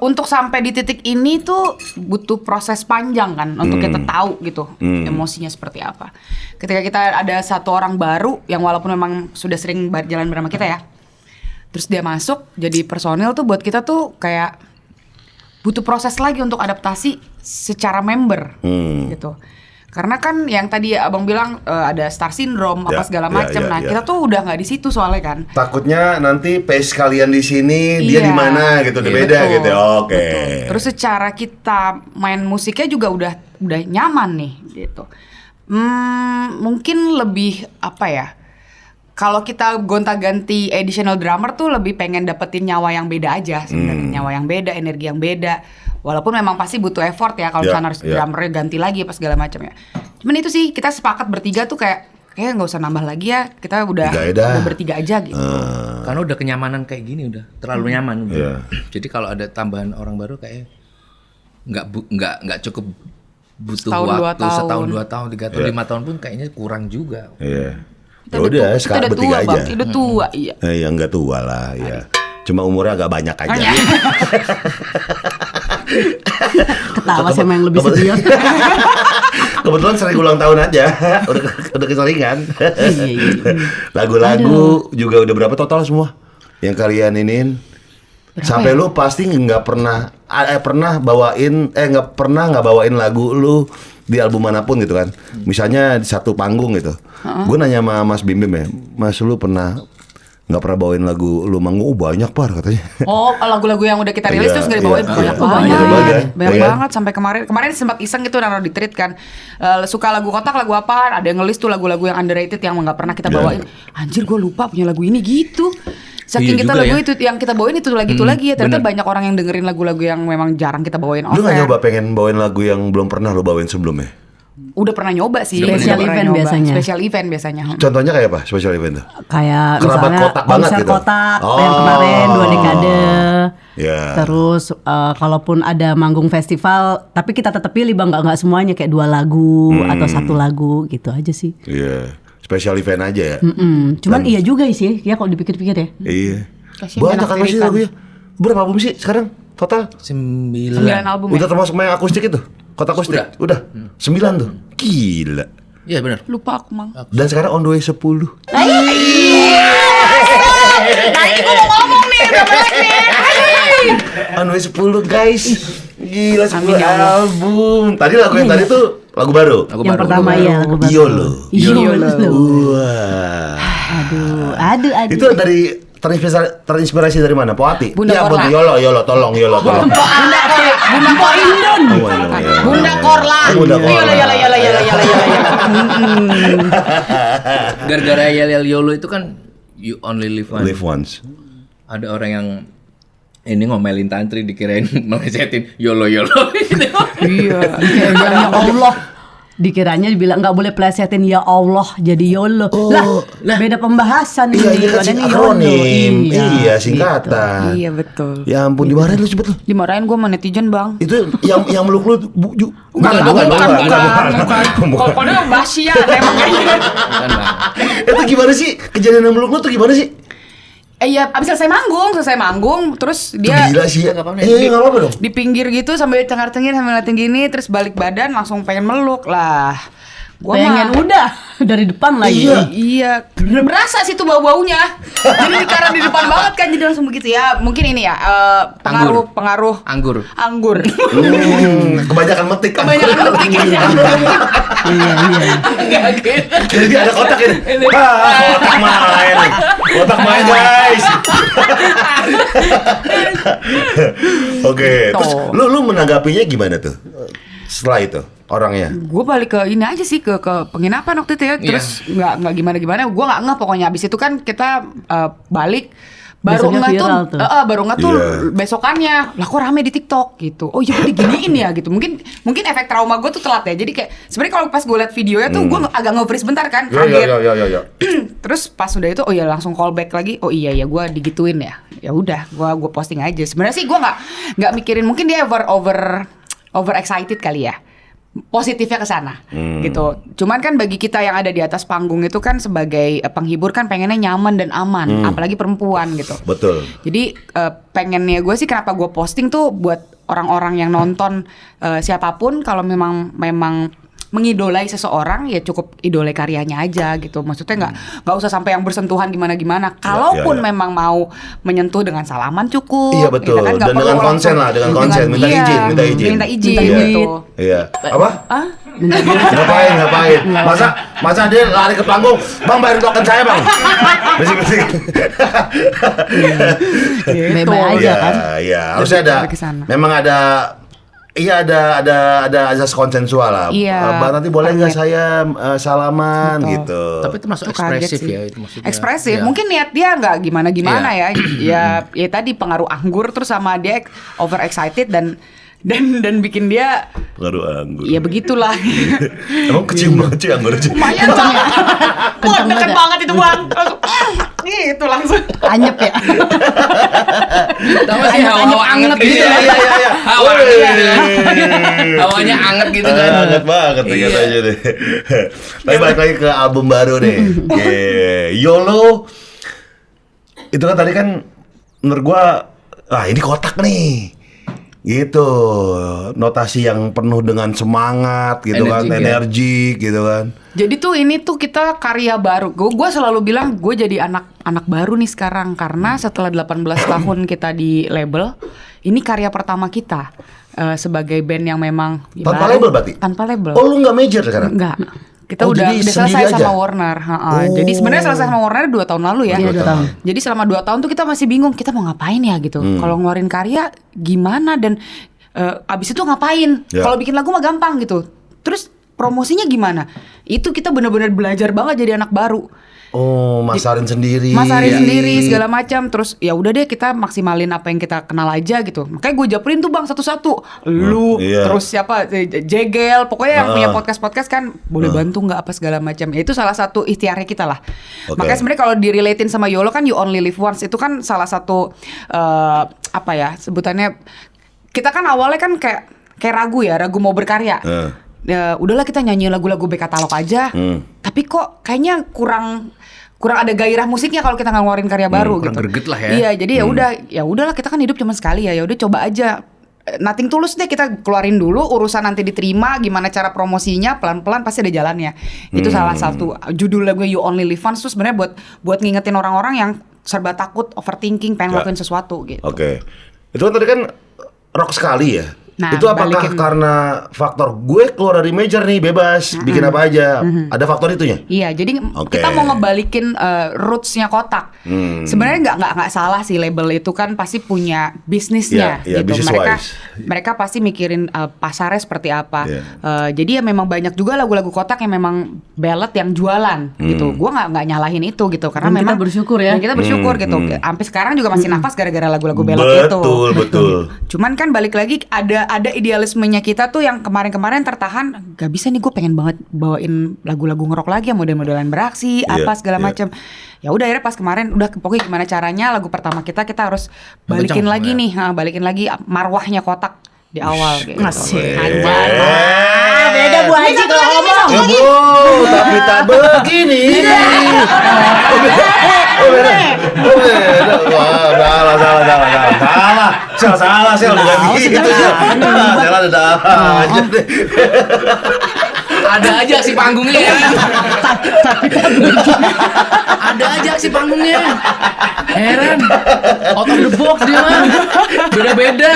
untuk sampai di titik ini tuh butuh proses panjang kan untuk kita tahu gitu emosinya seperti apa. Ketika kita ada satu orang baru yang walaupun memang sudah sering jalan bersama kita ya, terus dia masuk jadi personil tuh buat kita tuh kayak butuh proses lagi untuk adaptasi secara member gitu. Karena kan yang tadi abang bilang ada star syndrome apa segala macam. Kita tuh udah nggak di situ soalnya kan. Takutnya nanti pace kalian di sini, dia di mana gitu, udah beda betul, gitu. Oke. Betul. Terus secara kita main musiknya juga udah nyaman nih gitu. Mungkin lebih apa ya? Kalau kita gonta-ganti additional drummer tuh lebih pengen dapetin nyawa yang beda aja sebenarnya, nyawa yang beda, energi yang beda. Walaupun memang pasti butuh effort ya kalau misalnya harus drummernya ganti lagi apa segala macam ya. Cuman itu sih kita sepakat bertiga tuh kayak nggak usah nambah lagi ya, kita udah bertiga aja gitu. Karena udah kenyamanan kayak gini udah terlalu nyaman udah. Jadi kalau ada tambahan orang baru kayak nggak cukup butuh waktu setahun 2 tahun 3 tahun 5 tahun pun kayaknya kurang juga. Iya. Ya udah sekarang bertiga aja. Udah tua, iya. Ya enggak tua lah ya. Cuma umurnya agak banyak aja. Ketawa sama yang lebih senior. Kebetulan sering ulang tahun aja. udah keseringan. Iya. Lagu-lagu juga udah berapa total semua yang kalian iniin? Sampai lu pasti nggak pernah nggak bawain lagu lu di album manapun gitu kan. Misalnya di satu panggung gitu. Gue nanya sama Mas Bim Bim ya, Mas lu nggak pernah bawain lagu lu manggung? Banyak par katanya. Oh, lagu-lagu yang udah kita rilis Iya, terus nggak dibawain iya, banyak iya. banget. Banyak Iya. banget sampai kemarin sempat iseng gitu naruh di tweet kan. Suka lagu kotak lagu apaan? Ada yang ngelis tuh lagu-lagu yang underrated yang nggak pernah kita bawain. Anjir gue lupa punya lagu ini gitu. Saking Iya kita juga lagu ya. itu yang kita bawain itu lagi ya. Ternyata bener. banyak orang yang dengerin lagu-lagu yang memang jarang kita bawain Lu nggak off-air. nyoba pengen bawain lagu yang belum pernah lu bawain sebelumnya? Udah pernah nyoba sih. Special Udah pernah event nyoba. biasanya. Special event biasanya. Contohnya kayak apa special event tuh? Kayak Kerabat misalnya kotak banget konser gitu. kotak Oh. yang kemarin 2 dekade. Ya. Terus kalaupun ada manggung festival, tapi kita tetap pilih bang, nggak semuanya kayak 2 lagu atau 1 lagu gitu aja sih. Iya. Special event aja ya. Cuman iya juga sih ya kalau dipikir-pikir ya. Iya. Kasian Banyak anak kan masih lirikan. lagunya. Berapa album sih sekarang total? 9 9. album Udah ya. termasuk main akustik itu? Kota akustik? Udah. 9 tuh. Gila. Iya benar. Lupa aku mang. Dan sekarang on the way 10. Nah ini gue mau ngomong nih udah balik nih. On the way 10 guys. Gila 10 Amin, ya Allah. album. Tadi lagu yang tadi tuh lagu baru. Yang pertama ya lagu baru. Yolo. Yolo. Wah. Aduh. Itu dari terinspirasi dari mana? Poati? Bunda Ya, Korla. Yolo, tolong. Bunda Korla. Bunda Korla. Bunda Korla. Yala. Gara-gara yel YOLO itu kan you only live once. Live once. Ada orang yang ini ngomelin tantri dikirain melesetin YOLO gitu. Iya. Ya Allah. Dikiranya dibilang nggak boleh plesetin ya Allah jadi YOLO. Lah beda pembahasan Iya, ini. ini kan Padahal akronim. YOLO. Iya, singkatan. Iya betul. Ya ampun, dimarahin lu cepet lu. Dimarahin gue sama netizen bang. Itu yang meluk lu Bukan. Pokoknya Basia emang kayaknya. Bukan, Bang. Itu gimana sih? Kejadian yang meluk lu tuh gimana sih? Iya, abis selesai manggung, terus Itu dia gila sih. Nggak apa-apa, Nggak apa-apa dong. di pinggir gitu sambil cengar-cengir sambil ngeliatin gini, terus balik badan langsung pengen meluk lah. Gua Pengen mah, udah dari depan lagi. Iya, berasa sih tuh bau-baunya. Jadi karena di depan banget kan jadi langsung begitu ya. Mungkin ini ya pengaruh Anggur. Kebanyakan metik kan. Kebanyakan metik ya. Iya. Jadi ada kotak ini. Kotak main guys. Oke, terus Tuh. lu menanggapinya gimana tuh? Setelah itu orangnya. Gue balik ke ini aja sih ke penginapan waktu itu ya. Terus nggak gimana. Gue nggak ngeh pokoknya. Abis itu kan kita balik. Baru Besoknya nggak tuh, viral tuh. baru nggak tuh Iya. besokannya. Lah kok rame di TikTok gitu. Oh iya diginiin ya gitu. Mungkin efek trauma gue tuh telat ya. Jadi kayak sebenarnya kalau pas gue liat videonya tuh gue agak nge-freeze bentar kan. Kaget. Ya. Terus pas udah itu langsung callback lagi. Oh iya ya gue digituin ya. Ya udah gue posting aja. Sebenarnya sih gue nggak mikirin. Mungkin dia over excited kali ya. Positifnya ke sana gitu. Cuman kan bagi kita yang ada di atas panggung itu kan sebagai penghibur kan pengennya nyaman dan aman, apalagi perempuan gitu. Betul. Jadi pengennya gue sih kenapa gue posting tuh buat orang-orang yang nonton siapapun kalau memang mengidolai seseorang ya cukup idolai karyanya aja gitu. Maksudnya nggak usah sampai yang bersentuhan gimana. Kalaupun ya. memang mau menyentuh dengan salaman cukup. Iya betul. Gitu kan, nggak Dan perlu dengan langsung- konsen lah, dengan konsen. Minta iya, izin. Minta izin Iya. gitu. Iya. Apa? Ah? Ngapain? Masa dia lari ke panggung, bang bayarin token saya bang. Bisik-bisik. Bye-bye aja kan. Iya. Harusnya ada. Lebih ke sana. Memang ada. Iya ada azas konsensual lah. Iya. Bang nanti boleh nggak saya salaman Betul. gitu. Tapi itu masuk Itu kaget ekspresif sih. ya itu maksudnya. Ekspresif. Iya. Mungkin niat dia nggak gimana ya. Ya tadi pengaruh anggur terus sama dia over excited dan bikin dia Pengaruh anggur. ya begitulah. Emang kecium banget cuy anggur cuy. Lumayan kan ya. Wah, Kenceng deket banget. banget itu bang. Gitu langsung. Anyep ya. Tahu sih hawa-hawa anget gitu. Iya. Hawa hawanya anget gitu kan. Banget banget Iya. katanya deh. Tapi balik lagi ke album baru nih. YOLO. Itu kan tadi kan menurut gua ini kotak nih. Gitu, notasi yang penuh dengan semangat gitu kan, energi gitu kan. Jadi tuh ini tuh kita karya baru. Gue selalu bilang gue jadi anak baru nih sekarang karena setelah 18 tahun kita di label, ini karya pertama kita sebagai band yang memang Tanpa baru. label berarti? Tanpa label. Oh, lu nggak major sekarang? Enggak. Kita Oh, udah jadi selesai sendiri sama aja? Warner. Jadi sebenarnya selesai sama Warner 2 tahun lalu ya. Iya, 2 tahun. Jadi selama 2 tahun tuh kita masih bingung kita mau ngapain ya gitu. Kalau ngeluarin karya gimana dan abis itu ngapain? Ya. Kalau bikin lagu mah gampang gitu. Terus promosinya gimana? Itu kita benar-benar belajar banget jadi anak baru. Oh, masarin sendiri. Masarin sendiri segala macam. Terus ya udah deh kita maksimalin apa yang kita kenal aja gitu. Makanya gue japrin tuh Bang satu-satu. Lu iya. terus siapa Jegel, pokoknya yang punya podcast kan boleh bantu nggak apa segala macam. Ya, itu salah satu ikhtiarnya kita lah. Oke. Makanya sebenarnya kalau direlatein sama YOLO kan You Only Live Once itu kan salah satu apa ya sebutannya. Kita kan awalnya kan kayak ragu mau berkarya. Ya, udahlah kita nyanyi lagu-lagu back katalog aja. Tapi kok kayaknya kurang ada gairah musiknya kalau kita nggak ngeluarin karya baru kurang gitu. greget lah ya. Iya, jadi ya udahlah kita kan hidup cuma sekali ya. Ya udah coba aja. Nothing tulus deh kita keluarin dulu, urusan nanti diterima, gimana cara promosinya pelan-pelan pasti ada jalannya. Itu salah satu judul lagu You Only Live Once tuh sebenarnya buat ngingetin orang-orang yang serba takut, overthinking, pengen ngelakuin sesuatu gitu. Oke. Itu kan tadi kan rock sekali ya. Nah, itu apakah balikin. karena faktor gue keluar dari major nih bebas bikin apa aja? Ada faktor itunya? Iya, jadi Oke. kita mau ngebalikin roots-nya Kotak. Sebenarnya nggak salah sih, label itu kan pasti punya bisnisnya Iya, gitu. business wise. Mereka pasti mikirin pasarnya seperti apa. Iya. Jadi ya memang banyak juga lagu-lagu Kotak yang memang ballad yang jualan gitu. Gua nggak nyalahin itu gitu karena Dan kita memang bersyukur ya. dan kita bersyukur gitu. Sampai sekarang juga masih nafas gara-gara lagu-lagu ballad itu. Betul. Cuman kan balik lagi ada idealismenya kita tuh yang kemarin-kemarin tertahan. Gak bisa nih, gue pengen banget bawain lagu-lagu ngerok lagi yang model-modelan beraksi apa segala macam. Ya udah akhirnya pas kemarin udah pokoknya gimana caranya lagu pertama kita harus balikin Kenceng, lagi ya. nih, balikin lagi marwahnya Kotak di awal gitu. Masih. Beda Bu Haji kalau ngomong. Ya Bu, tapi tak begini. Oh beda. Wah, salah, bukan gitu. Salah ada aja deh. Ada aja aksi panggungnya ya. Ada aja aksi panggungnya. Heran. Out of the box dia mah. Beda-beda.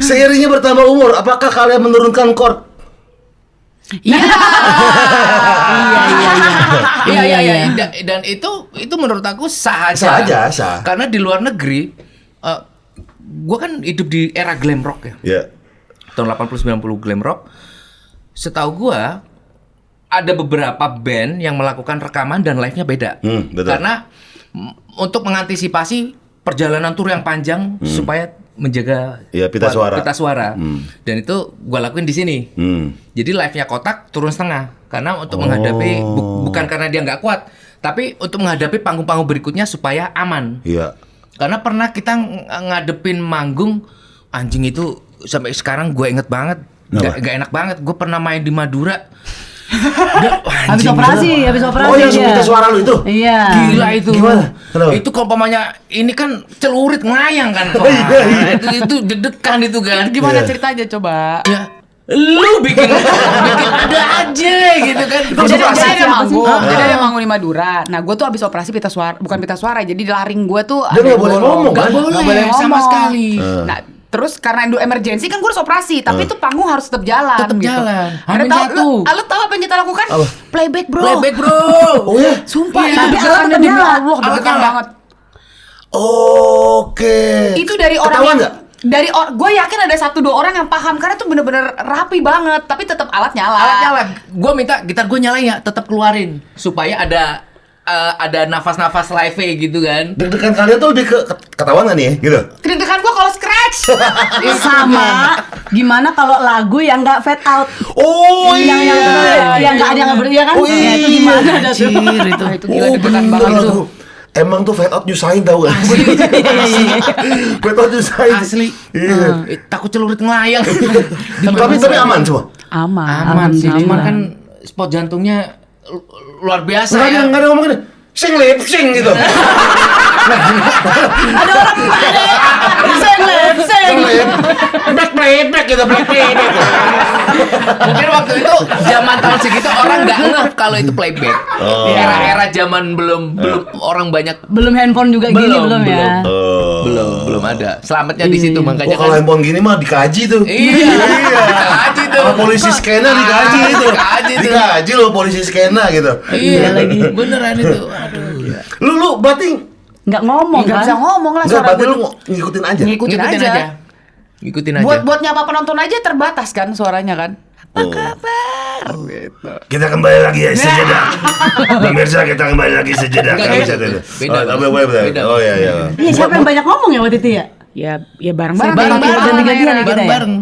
Seiringnya bertambah umur, apakah kalian menurunkan chord? Iya. Iya. Dan itu menurut aku sah aja. Sah. Karena di luar negeri, gue kan hidup di era glam rock ya. Ya. Tahun 80-90 glam rock. Setahu gue ada beberapa band yang melakukan rekaman dan live-nya beda. Betul. Karena untuk mengantisipasi perjalanan tur yang panjang supaya menjaga pita suara. Dan itu gue lakuin di sini. Jadi live-nya Kotak turun setengah karena untuk menghadapi bukan karena dia nggak kuat, tapi untuk menghadapi panggung-panggung berikutnya supaya aman. Iya. Karena pernah kita ngadepin manggung, anjing itu sampai sekarang gue inget banget, gak enak banget. Gue pernah main di Madura. Habis operasi. Oh, yang dia. pita suara lu itu? Iya. Gila itu. Gimana? Kenapa? Itu kalau umpamanya ini kan celurit ngelayang kan. Itu deg-degan itu kan. Gimana ceritanya coba? Ya, lu bikin ada aja gitu kan. Jadi ada manggung, jadi ada manggung di Madura. Nah, gue tuh abis operasi pita suara, bukan pita suara, jadi laring gue tuh Dia nggak boleh ngomong, Nggak kan? boleh, Nggak boleh sama ngomong. sekali. Nah, terus karena emergency kan gue harus operasi, tapi itu panggung harus tetap jalan. Tetap gitu. jalan. Ada Hamin tahu satu. lu tahu apa yang kita lakukan? Apa? Playback bro. Playback bro. Oh ya? Sumpah, Iya, itu tapi deg-degannya alat demi nyala. Allah, Alat deg-degan nyala. banget. Oke. Itu dari orang Ketahuan yang nggak? gue yakin ada 1-2 orang yang paham karena tuh bener-bener rapi banget, tapi tetap alat nyala. Alat nyala. Gue minta gitar gue nyalain ya, tetap keluarin supaya ada nafas-nafas live gitu kan. Deg-degan kalian tuh lebih ketahuan nggak nih ya? Gitu? Deg-degan gue kalau scratch. Sama gimana kalau lagu yang nggak fade out? Oh Yang nggak ada yang berdia kan? Oh Ya, itu iya. gimana? Anjir, itu gila deg-degan bener banget lagu. tuh. Emang tuh fade out nyusahin tau gak? Fade out nyusahin. Asli. Iya. Takut celurit ngelayang. Tapi aman semua. Aman sih. Cuman kan spot jantungnya luar biasa ya. Nggak ada ngomong gini. Sing lip sing gitu. Ada orang Playback gitu, playback. Mungkin waktu itu zaman tahun segitu orang nggak ngeh kalau itu playback. Era-era zaman belum orang banyak belum handphone juga gini belum ya. belum ada. Selamatnya di situ makanya Kalau handphone gini mah dikaji tuh. Iya. Dikaji tuh. Sama polisi skena dikaji itu. Dikaji tuh. Dikaji loh polisi skena gitu. Iya lagi. Beneran itu. Aduh. Lu berarti Nggak ngomong Nggak kan? bisa ngomong lah enggak suara berarti gue. lu ngikutin aja. Ngikutin aja. Ngikutin aja. Buat nyapa penonton aja terbatas kan suaranya kan. Apa kabar? Gitu. Kita kembali lagi ya sejenak. Pemirsa kita kembali lagi sejenak. Enggak, Nggak bisa beda. tuh. Beda, Oh, Bang. beda. Beda. Oh iya iya. Iya, siapa yang banyak ngomong ya waktu itu ya? Ya bareng-bareng. Bareng-bareng. Ganti-gantian ya kita ya? Bareng-bareng.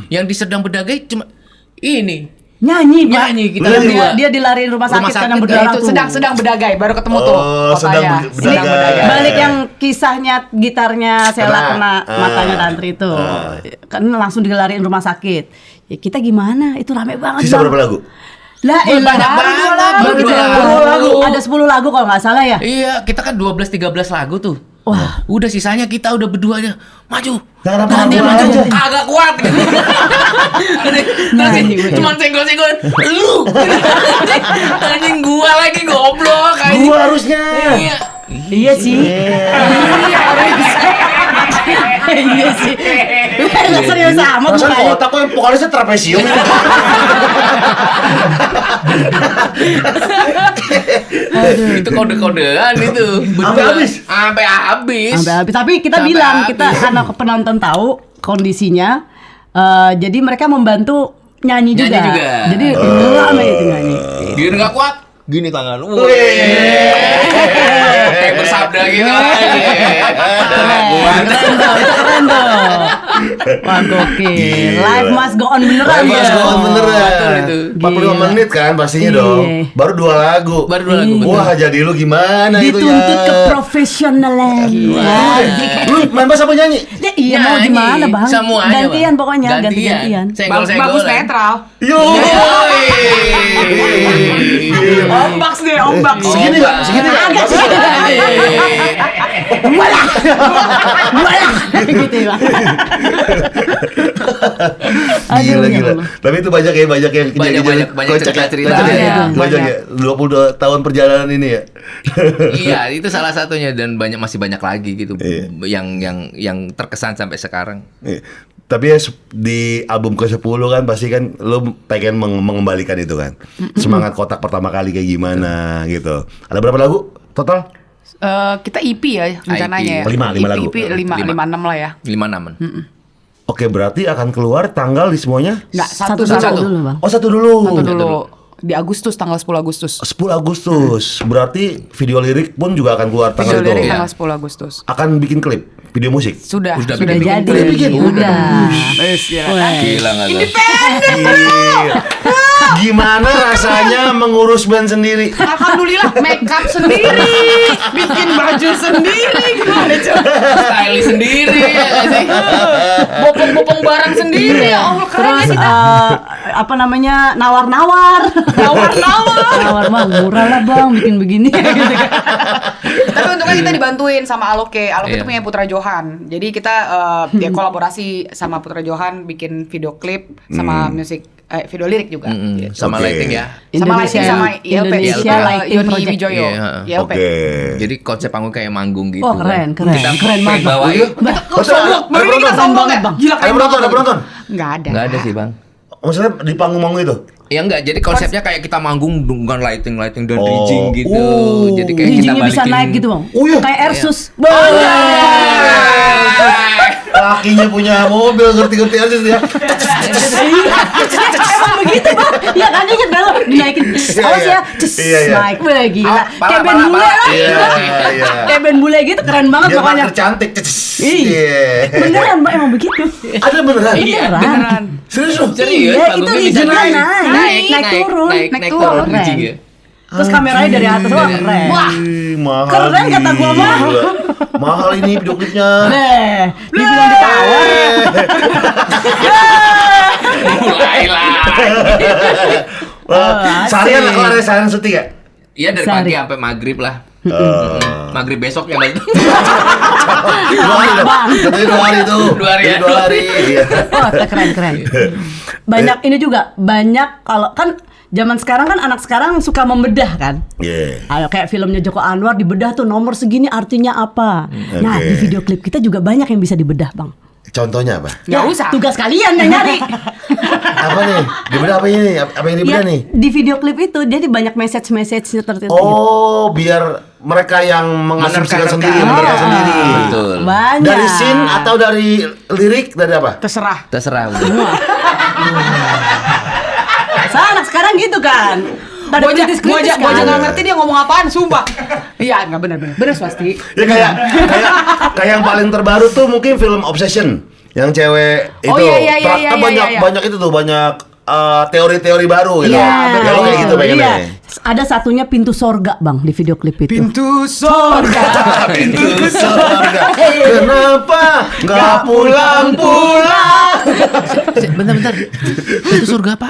Yang di sedang berdagai cuma ini. Nyanyi, Pak. Nyanyi kita Dia- berdua. Dia dilariin rumah Rumah sakit kan sakit, yang Ya, berdarah itu tuh. sedang bedagai baru ketemu tuh Oh, sedang kotanya. berdagai. Balik yang kisahnya gitarnya Sela kena Kena. matanya Tantri itu. Kan langsung dilariin rumah sakit. Ya kita gimana? Itu rame banget. Sisa Bang. berapa lagu? Lah, Banyak banget. baru Dua lagu. Ada 10 lagu kalau nggak salah ya. Iya, kita kan 12-13 lagu tuh. Wah. Udah sisanya kita udah berdua aja. Maju. Nah, Nah, dia kenapa maju. aja? Agak kuat. Cuman senggol-senggol. Lu. Anjing gua lagi goblok. anjing. Gua harusnya. Iya. Iya sih. Iya sih. Nggak serius amat Perasaan mukanya. otak kok yang vokalisnya trapesium. Itu kode-kodean itu. Sampai habis? Sampai habis. Sampai habis. Tapi kita Sampai bilang, habis. kita anak penonton tahu kondisinya. Jadi mereka membantu nyanyi juga. Nyanyi juga. Jadi rame itu nyanyi. Dia nggak kuat. Gini tangan. Kayak bersabda gitu. Keren tuh, keren tuh. Wah gokil. Gila. Life must go on beneran ya. Mas Gohan Betul beneran. itu. 45 menit kan pastinya Iya. dong. Baru 2 lagu. Baru 2 lagu, betul. Wah, jadi lu gimana itu ya? Dituntut ke profesionalan. Lu main bass apa nyanyi? Ya, iya mau Nyanyi. gimana bang? Semuanya, Gantian Bang. pokoknya, ganti-gantian. Senggol-senggolan. Bagus netral. Yo. Ombak deh, ombak. Segini enggak? Segini enggak? Agak sih. Walah, gitu ya. Gila Aduh, gila. ya Allah. Tapi itu banyak yang Banyak kocak ya. cerita-cerita. Kocak ya. Iya, Banyak banyak. ya. 22 tahun perjalanan ini ya. Iya, itu salah satunya dan masih banyak lagi gitu Iya. yang terkesan sampai sekarang. Iya. Tapi ya di album ke-10 kan pasti kan lo pengen mengembalikan itu kan. Semangat kotak pertama kali kayak gimana gitu. Ada berapa lagu total? Kita EP ya rencananya ya. Lima lagu. EP 5 6 lah ya. 5-6. Oke, berarti akan keluar tanggal di semuanya? Enggak, Satu satu. dulu bang. Oh, satu dulu. Satu dulu. Di Agustus, tanggal 10 Agustus. 10 Agustus. Berarti video lirik pun juga akan keluar tanggal Video lirik itu. tanggal 10 Agustus. Akan bikin klip, video musik. Sudah Udah Udah bikin. jadi. Udah bikin? Udah. Gila. Gila enggak tuh. Gila. Gimana rasanya mengurus band sendiri? Alhamdulillah, make up sendiri, bikin baju sendiri, gimana coba? Stylist sendiri ya nggak sih? Bopong-bopong barang sendiri, ya Allah keren ya Terus kita. apa namanya nawar-nawar. Nawar bang, murah lah bang, bikin begini. Gitu kan. Tapi untungnya kita dibantuin sama Aloke. Aloke itu Iya. punya Putra Johan. Jadi kita ya kolaborasi sama Putra Johan bikin video klip sama musik video lirik juga. Gitu. Sama Oke. lighting ya. Sama lighting sama ILP. Indonesia ILP, Lighting Yoni Project. Wijoyo. Iya. ILP. Oke. Jadi konsep panggung kayak manggung gitu. Oh, keren, kan. keren. Kita Keren pengen banget. bawa yuk. Kok sombong? Baru ini kita penonton. sombong ya? Bang. Gila Ada keren penonton, banget. ada penonton. Nggak ada. Enggak ada sih, Bang. Maksudnya di panggung-panggung itu? Ya enggak, jadi konsepnya kayak kita manggung dengan lighting dan Oh. rigging gitu. Oh. Jadi kayak kita Giginya bisa balikin. naik gitu bang. Oh, iya. Kayak Airsus. Lakinya punya mobil, ngerti-ngerti aja sih ya. Emang begitu bang. Iya kan inget kan lo dinaikin. Awas ya. Cus, Iya, iya. naik. Wah gila. Pala, Kayak band pala, bule pala. lah. Iya, iya. Kayak band bule gitu keren banget Dia pokoknya. makin cantik. Iya. Beneran bang emang begitu. Ada beneran? Iya, Beneran. Serius lu? Serius, Iya, panggungnya itu bisa gimana? naik turun. naik turun Keren. rigging ya. Terus kameranya dari atas wah keren. Wah, mahal. Keren kata gua mah. Gila. Mahal ini video klipnya. Dibilang ditawar. Mulai lah. Wah, asik. seharian kelar ya, seharian syuting ya? Iya dari Sehari. pagi sampai maghrib lah. Maghrib besok ya Bang. 2 hari dong. Katanya 2 hari tuh. 2 hari ya? 2 hari. Iya. Oh, keren. Banyak ini juga, banyak kalau kan zaman sekarang kan anak sekarang suka membedah kan. Iya. Ayo kayak filmnya Joko Anwar dibedah tuh nomor segini artinya apa. Nah, Oke. di video klip kita juga banyak yang bisa dibedah, Bang. Contohnya apa? Nggak usah. Tugas kalian yang nyari. Apa nih? Dibedah apa ini? Apa yang dibedah Ya, nih? di video klip itu jadi banyak message-message tertentu. Oh, biar mereka yang mengasumsikan Menerka-nerka. sendiri, menerka sendiri. Betul. Banyak. Dari scene atau dari lirik, dari apa? Terserah. Terserah. Anak sekarang gitu kan. Pada Gue aja kritis-kritis gue aja kan. nggak ngerti dia ngomong apaan, sumpah. Iya, nggak benar swasti. Ya kayak yang paling terbaru tuh mungkin film Obsession yang cewek itu. Oh, iya, Kan iya. banyak itu tuh banyak teori-teori baru gitu. Iya, Ya, betul. lo kayak gitu pengennya. Iya. Ada satunya pintu sorga, Bang, di video klip itu. Pintu sorga. Pintu surga. Kenapa nggak pulang-pulang? Bentar. Itu surga apa?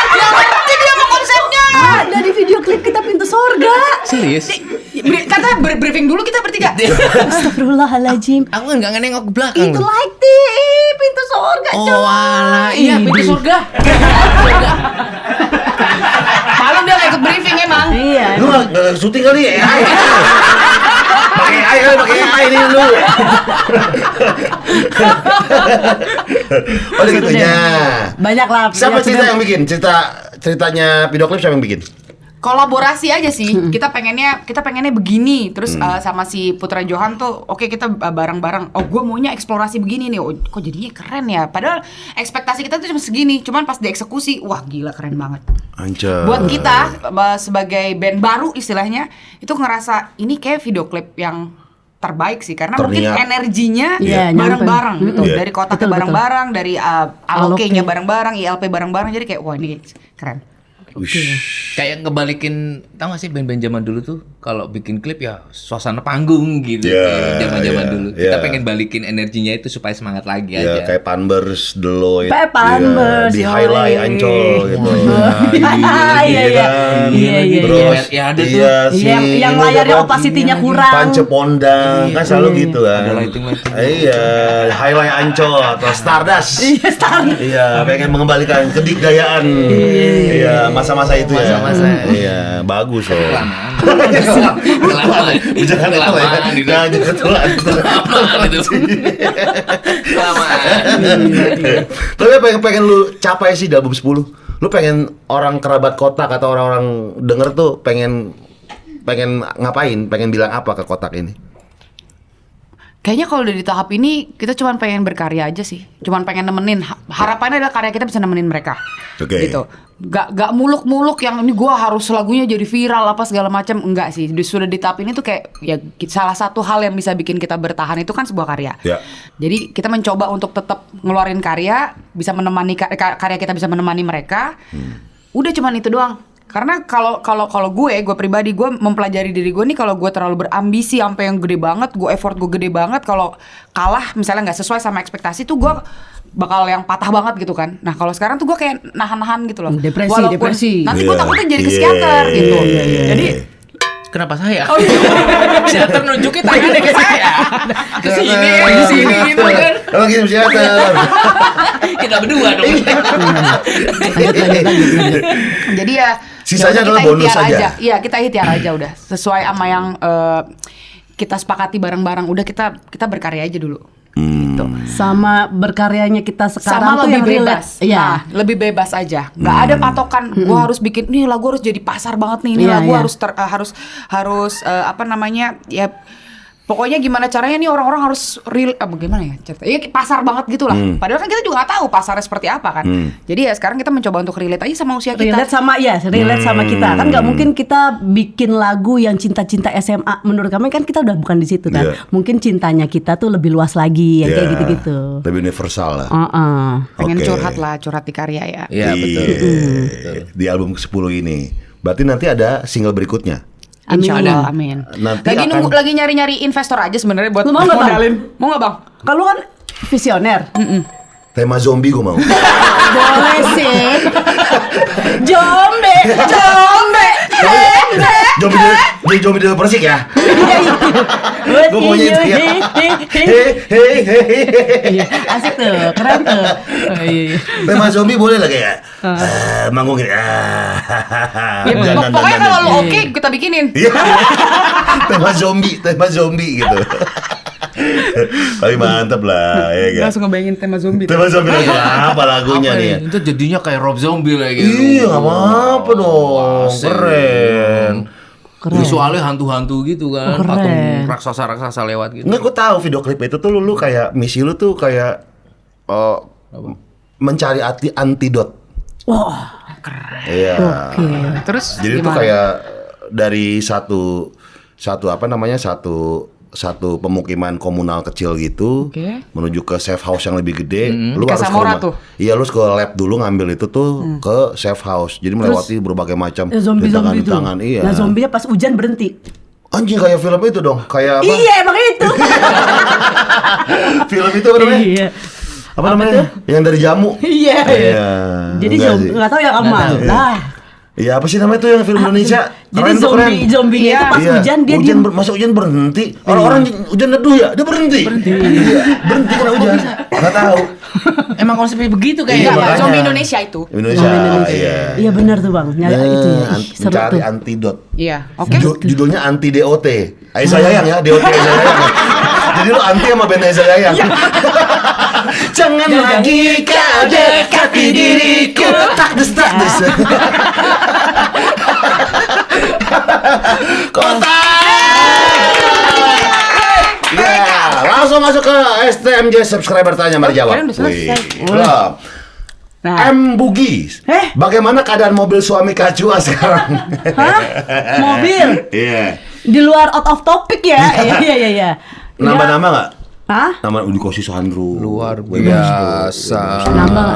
Dia ngerti dia mau konsepnya. Ada di video klip kita pintu sorga. Serius? Kata briefing dulu kita bertiga. Astagfirullahaladzim. Aku nggak nengok ke belakang. Itu lighting pintu sorga. Oh coy. alah, iya pintu surga. Malam dia nggak ikut briefing emang. Iya. Lu nggak syuting kali ya? AI. Pakai AI ini lu. Oh gitunya. Banyak lah. Siapa banyak cerita juga. yang bikin? Ceritanya video klip siapa yang bikin? Kolaborasi aja sih. Kita pengennya begini. Terus sama si Putra Johan tuh, oke kita bareng-bareng. Oh, gue maunya eksplorasi begini nih. Oh, kok jadinya keren ya. Padahal ekspektasi kita tuh cuma segini. Cuman pas dieksekusi, wah gila keren banget. Anjir. Buat kita sebagai band baru istilahnya, itu ngerasa ini kayak video klip yang terbaik sih karena mungkin Terniat. energinya Iya, bareng-bareng nyampe. gitu. Iya. Dari kotaknya Betul, bareng-bareng, dari aloke-nya Aloke. bareng-bareng, ILP bareng-bareng. Jadi kayak wah ini keren. Kayak ngebalikin, tau gak sih band-band zaman dulu tuh kalau bikin klip ya suasana panggung gitu. Iya, Kayak zaman-zaman iya, dulu. Kita iya. pengen balikin energinya itu supaya semangat lagi Ya aja. kayak Panbers, Deloitte, Kayak Panbers, di yoi. highlight Ancol gitu. Iya. Terus Ya, ada tuh. iya sih. Yang layarnya opacity-nya kurang. Pance Pondang kan selalu gitu kan. Ada lighting-lighting. Iya, highlight Ancol atau Stardust. Iya, Stardust. Iya, pengen mengembalikan kedikdayaan. Iya, masa-masa itu ya. Masa-masa. Iya, bagus loh. Kelamaan itu Jangan itu ya. Kelamaan itu. Jangan ketulaan. Kelamaan itu. Kelamaan. Tapi apa yang pengen lu capai sih di album 10? Lu pengen orang kerabat kotak atau orang-orang denger tuh pengen ngapain? Pengen bilang apa ke kotak ini? Kayaknya kalau udah di tahap ini kita cuma pengen berkarya aja sih. Cuman pengen nemenin. Harapannya adalah karya kita bisa nemenin mereka. Oke. Gitu. Gak muluk-muluk yang ini gua harus lagunya jadi viral apa segala macam. Enggak sih. Sudah di tahap ini tuh kayak ya salah satu hal yang bisa bikin kita bertahan itu kan sebuah karya. Ya. Jadi kita mencoba untuk tetap ngeluarin karya, bisa menemani karya kita bisa menemani mereka. Udah cuman itu doang. Karena kalau gue pribadi gue mempelajari diri gue nih, kalau gue terlalu berambisi sampai yang gede banget, gue effort gue gede banget, kalau kalah misalnya nggak sesuai sama ekspektasi tuh gue bakal yang patah banget gitu kan. Nah kalau sekarang tuh gue kayak nahan-nahan gitu loh. Depresi. Nanti gue Iya. takutnya jadi ke Iya, psikiater gitu. iya, iya. Jadi Kenapa saya? Psikiater nunjukin tangannya ke saya. Ke sini gitu kan. Emang gitu psikiater. Kita berdua dong. jadi ya Sisanya ya udah adalah kita bonus ikhtiar aja. Iya kita ikhtiar aja udah sesuai sama yang kita sepakati bareng-bareng. Udah kita berkarya aja dulu. Gitu. Sama berkaryanya kita sekarang Sama tuh lebih yang relate. bebas. Iya. Nah, lebih bebas aja. Nggak ada patokan. Gua harus bikin nih lagu harus jadi pasar banget nih. Ini Iya, lagu iya. harus apa namanya? Ya pokoknya gimana caranya nih orang-orang harus real bagaimana ya cerita? Ya pasar banget gitu lah. Padahal kan kita juga nggak tahu pasarnya seperti apa kan. Jadi ya sekarang kita mencoba untuk relate aja sama usia kita. Relate sama kita. Kan nggak mungkin kita bikin lagu yang cinta-cinta SMA. Menurut kami kan kita udah bukan di situ kan. Iya. Mungkin cintanya kita tuh lebih luas lagi yang kayak Ya, gitu-gitu. lebih universal lah. Pengen Oke. curhat di karya ya. Iya betul. Di album ke-10 ini. Berarti nanti ada single berikutnya. Insya Amin. Allah, amin. Nanti Lagi nyari-nyari investor aja sebenarnya buat Lu mau nggak, Bang? modalin. Mau nggak bang? Kalau kan visioner. Tema zombie gue mau. Boleh sih. Jombe. Jadi zombie dari Persik ya. Gue maunya itu ya. Iya, asik tuh, keren tuh. Oh, iya. Tema zombie boleh lah kayak manggung gini. Ya, pokoknya kalau lu oke kita bikinin. Iya. tema zombie gitu. Tapi mantap lah, ya kan. Langsung ngebayangin tema zombie. Tema zombie lagi apa lagunya Apa nih? ya? Itu jadinya kayak Rob Zombie lagi. Iya, nggak apa-apa dong. Asik. Keren. Visualnya hantu-hantu gitu kan, Keren. patung raksasa-raksasa lewat gitu. Nggak, gue tahu video klip itu tuh lu kayak misi lu tuh kayak mencari antidot. Wah, Iya. oke. Terus Jadi tuh kayak dari satu pemukiman komunal kecil gitu, Oke. menuju ke safe house yang lebih gede. Lu Di harus ke Casamora rumah. tuh? Iya, lu harus ke lab dulu ngambil itu tuh ke safe house. Jadi melewati berbagai macam Ya, zombie-zombie itu. rintangan. Iya. Nah, zombinya pas hujan berhenti. Anjing, kayak film itu dong, kayak apa? Iya, emang itu. Film itu apa namanya? Iya. Apa namanya? Yang dari jamu. Iya. Iya. Jadi Enggak zombie sih. nggak tahu yang amal. Lah. Iya, apa sih namanya tuh yang film Indonesia? Jadi Keren tuh, keren. zombinya itu pas Iya. hujan dia diem. Masa hujan berhenti? Orang-orang hujan neduh ya, dia berhenti. Iya, berhenti karena hujan. Enggak tahu. Emang konsepnya begitu Enggak, Iya, kayak. makanya. zombie Indonesia itu. Indonesia. Iya. Iya benar tuh Bang. Nyari itu ya. Ih, seru Mencari tuh. antidot. Iya, oke. Judulnya anti DOT. Aisyah Yayang ya, DOT Aisyah Yayang. Jadi lu anti sama band Aisyah Yayang. Jangan lagi kau dekati diriku. Takdes. Kota. Ya, langsung masuk ke STMJ subscriber tanya mari jawab. Kalian udah selesai. Belum. Nah. M Bugis. Eh? Bagaimana keadaan mobil suami Kacua sekarang? Hah? Mobil Iya. di luar out of topic ya. Iya. Nama-nama nggak? Hah? Nama Udikosi Sandro. Luar biasa. Nambah.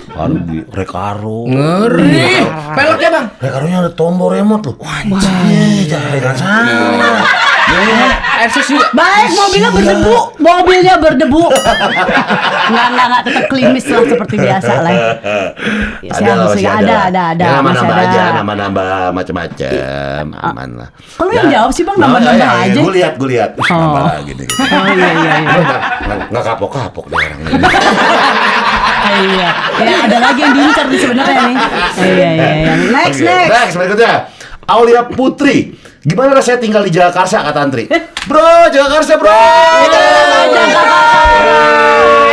Hargi Recaro. Ngeri. Peleknya bang. Recaronya ada tombol remote loh. Wah, jangan salah. Airsus juga. Baik, mobilnya berdebu. Enggak tetap klimis lah seperti biasa lah. Ya, Ada lah, masih ada. Ya, masih nambah ada. aja, nambah macam-macam, aman lah. Kalau yang jawab sih, Bang, nambah-nambah aja. Gue lihat, nambah gini. Oh iya. Nggak kapok-kapok deh orang ini. Iya. Ya, ada lagi yang diincar nih sebenarnya nih. Iya. Next. Next, berikutnya. Aulia Putri. Gimana rasanya tinggal di Jagakarsa, kata Antri? Bro, Jagakarsa, bro.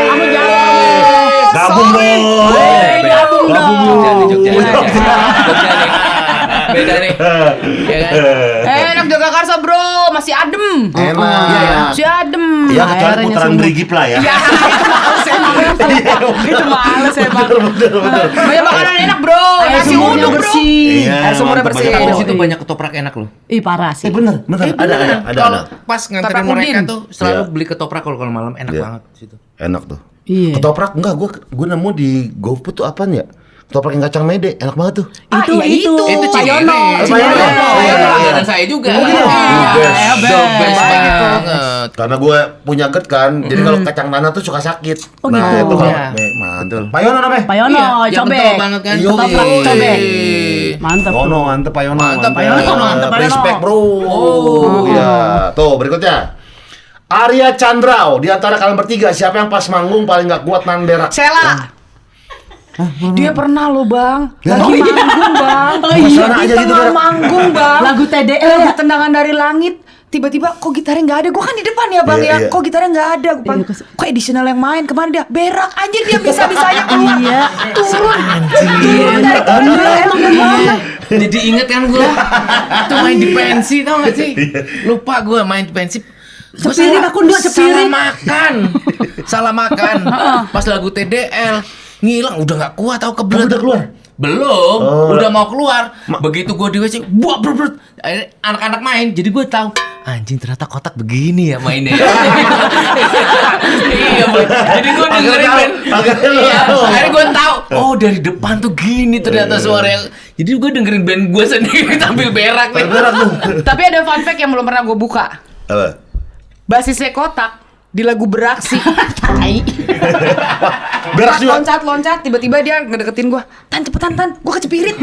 Kamu jawab. Gabung dong. Gabung dong. Jogja nih. Beda nih. Ya kan? Enak Jagakarsa bro, masih adem. Enak. Masih adem. Ya, kecuali Airnya putaran sumur. Brigip lah ya. Ya, itu males emang. Itu males emang. Bener. Banyak makanan enak bro, Air nasi sumurnya uduk bro. bersih. Iya, Air sumurnya mantap, bersih. banyak Di situ banyak ketoprak enak loh. Ih parah sih. Bener. Ada. Kalau pas nganterin Ketoprak mereka Udin. tuh selalu Iya. beli ketoprak kalau malam enak Iya. banget di situ. Enak tuh. Iya. Ketoprak enggak, gue nemu di GoFood tuh apaan ya? Ketoprak yang kacang mede, enak banget tuh. Itu ya itu. Itu Pak Cinere. Yono. Pak Yono. Pak Yono Iya. langganan saya juga. iya. Iya, The best banget. banget. Karena gue punya GERD kan, jadi kalau kacang tanah tuh suka sakit. Oh, gitu. Itu kalau Iya. mantap. Pak Yono namanya? Pak Yono, Iya, cobek. kental banget kan. Ketoprak Yoi. cobek. Mantap. Yono, mantep Pak Yono. Mantep, Pak Yono, mantep, Pak Yono. Respect bro. Iya. Tuh berikutnya. Arya Chandrao, di antara kalian bertiga siapa yang pas manggung paling gak kuat nahan berak? Sela. Dia pernah loh bang, Ya, lagi oh iya. manggung bang. Oh iya. Sana Di aja gitu, tengah Berak. manggung bang. Lagu TDL Lagu ya? Tendangan dari Langit. Tiba-tiba kok gitarnya nggak ada. Gue kan di depan ya bang Iya, ya. iya. Kok gitarnya nggak ada. Gua panggil, kok additional yang main kemana dia? Berak anjir dia bisa-bisanya keluar. Iya. Turun dari koridor emang banget. Jadi inget kan gue tuh main di pensi tau gak sih? Lupa gue main di pensi. Gua Cepirit aku dua, salah cepirit. makan. Salah makan. Pas lagu TDL ngilang udah gak kuat tau kebelet. Kamu udah keluar? Belum, Oh. udah mau keluar. Begitu gue di WC, buat berut. Akhirnya anak-anak main, jadi gue tahu anjing ternyata kotak begini ya mainnya. Iya, Boy. Jadi gue dengerin band. Iya, akhirnya gue tahu. Oh dari depan tuh gini ternyata suaranya. Jadi gue dengerin band gue sendiri tampil berak nih. Tapi ada fun fact yang belum pernah gue buka. Apa? Basisnya Kotak di lagu Beraksi. Tai. Berak juga. Loncat, tiba-tiba dia ngedeketin gue. Tan cepetan tan, gue kecepirit.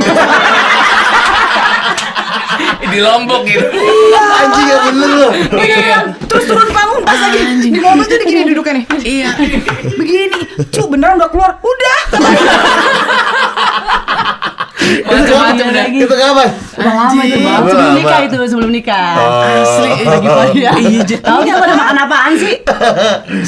Di Lombok gitu. Anjing ya bener loh. Iya. Terus turun panggung pas lagi di mobil tuh gini duduknya nih. Iya. Begini, beneran udah keluar. Udah. Macam-macam dah. Itu kapan? Udah lama itu bang. Udah Sebelum lama. nikah itu, sebelum nikah. Asli. Lagi pada. Tahu nggak pada makan apaan sih?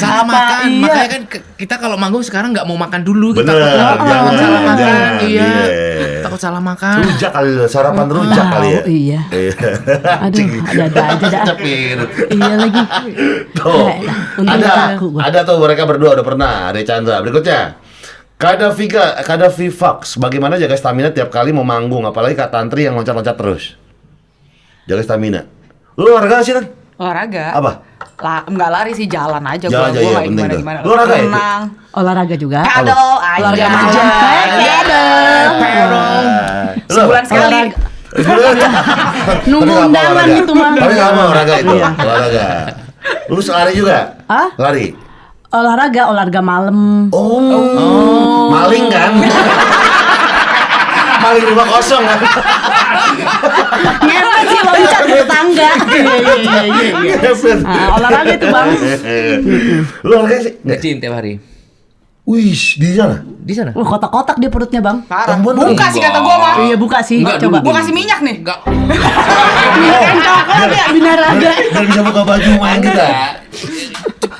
Salah Apa? makan. Iya. Makanya kan kita kalau manggung sekarang nggak mau makan dulu. Kita Bener, takut jangan, salah makan. jangan, Iya. iya. Takut salah makan. Rujak kali lo, sarapan rujak kali ya. Oh, iya. Aduh, ada aja dah. Cepir. Iya lagi. Tuh, Untung ada, aku gua. ada tuh mereka berdua udah pernah. Ada Chandra. Berikutnya, Kadafi Fox, bagaimana jaga stamina tiap kali mau manggung, apalagi Kak Tantri yang loncat-loncat terus. Jaga stamina. Lu olahraga sih kan? Olahraga. Apa? Enggak lari sih, jalan aja Jalan aja, gua iya, kayak penting tuh. gimana. Lu olahraga ya? Renang. Olahraga juga. Kado aja. Olahraga aja. Perong. Lu? Sebulan sekali. Nunggu Tapi nggak apa undangan olahraga. gitu mah. Tapi nggak apa olahraga itu, Iya. olahraga. Lu lari juga? Hah? Lari? Olahraga malam. Oh, maling kan? Maling rumah kosong kan? Ngepet sih loncat ke tetangga. Iya. Ngepet. Olahraga itu bang. Lu olahraga sih? Nggak. Nge-gym tiap hari. Wih, di sana? Di sana. Wah, kotak-kotak dia perutnya bang. Parah. Bener. Buka sih kata gua mah. Iya buka sih. Enggak, Coba. Gua kasih minyak nih. Enggak. Coklat ya binaraga. Biar bisa buka baju main kita.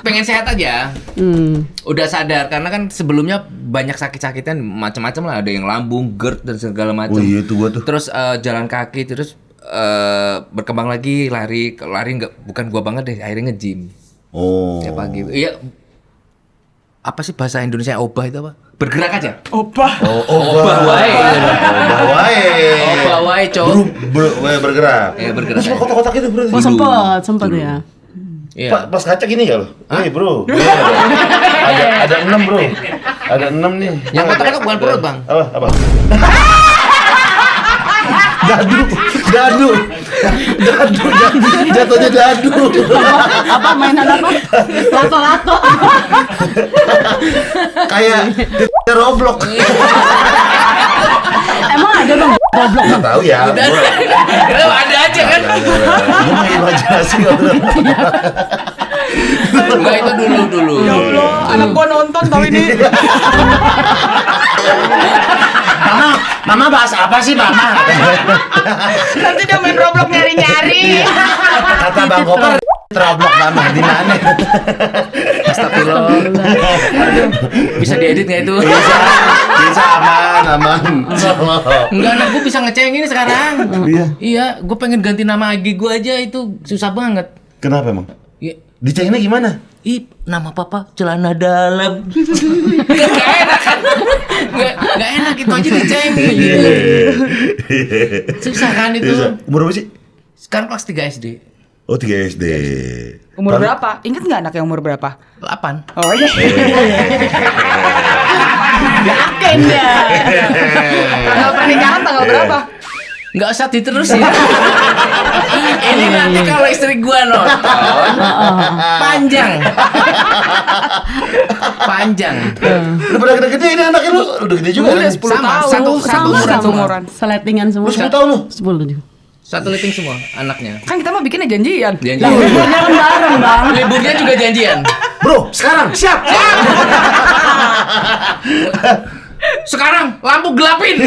Pengen sehat aja. Hmm. Udah sadar karena kan sebelumnya banyak sakit-sakitan macam-macam lah, ada yang lambung, GERD dan segala macam. Oh iya, itu gua tuh. Terus jalan kaki, terus berkembang lagi lari nggak, bukan gua banget deh, akhirnya nge-gym Oh. tiap pagi. Iya. Apa sih bahasa Indonesia obah itu apa? Bergerak aja. Opah. Obah wae. Obah wae. Obah wae, Cok. Bergerak. Iya, bergerak Terus aja. kotak-kotak itu bro. Oh sempet ya. Iya. Pas kaca gini ya lo? Nih bro. Ada 6 bro. Ada 6 nih. Yang kotak-kotak bukan perut, Bang. Apa? Dadu. Jatuhnya dadu. Apa mainan apa? Lato-lato. Kayak di Roblox. Emang ada bang goblok? Nggak tahu ya. Kenapa ada aja kan? Gue main imajinasi kok. Enggak, itu dulu. Ya Allah, anak gua nonton tau ini. Mama bahas apa sih mama? Nanti dia main Roblox nyari-nyari. Kata Bang Kopar Roblox mama di mana? Astagfirullah. Bisa diedit nggak itu? Bisa aman. Enggak, anak gue bisa ngecengin sekarang. Iya. Iya, gue pengen ganti nama IG gue aja, itu susah banget. Kenapa emang? Ya, Dicenginnya gimana? nama papa celana dalam. Gak enak kan? Gak enak, itu aja dicengin. Susah kan itu. Umur berapa sih? Sekarang kelas 3 SD. Oh 3 SD. Umur berapa? Ingat nggak anaknya umur berapa? 8. Oh iya. Yakin ya. Tanggal pernikahan tanggal berapa? Nggak usah diterusin. Ini nanti kalau istri gua nonton panjang. Udah pada gede-gede ini anaknya lu. Udah gede juga. Udah kan? 10 Sama, tahun. satu umuran. Seletingan semua. Lu 10 tahun lu. 10 juga. Satu liting semua anaknya. Kan kita mah bikinnya janjian. Janjian. Liburnya kan bareng bang. Liburnya juga janjian. Bro, sekarang siap. Sekarang lampu gelapin.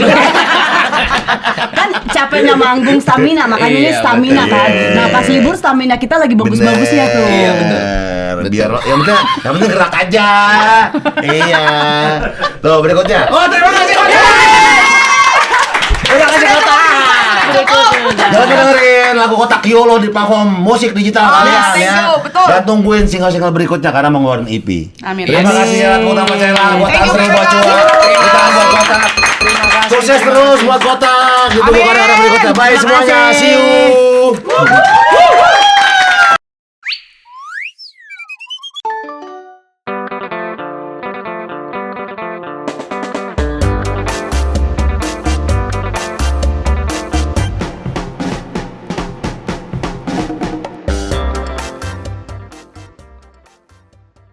Kan capeknya manggung stamina, makanya ini Iya, stamina betul. kan. Nah pas libur stamina kita lagi bagus-bagusnya tuh. Iya, betul. Biar yang penting gerak aja. Iya. Tuh berikutnya. Oh, terima kasih. Terima kasih Kota. Jangan lupa dengerin lagu Kotak Yolo di platform musik digital kalian thank ya. you, betul. Dan tungguin single-single berikutnya karena mau ngeluarin EP. Amin. Terima kasih ya buat Mas Cela, buat Thank you, Andre, buat terima Cua, kasih. kita buat Kotak. Sukses terus buat Kotak. Ditunggu Amin. karya berikutnya. Bye Terima semuanya. kasih. See you.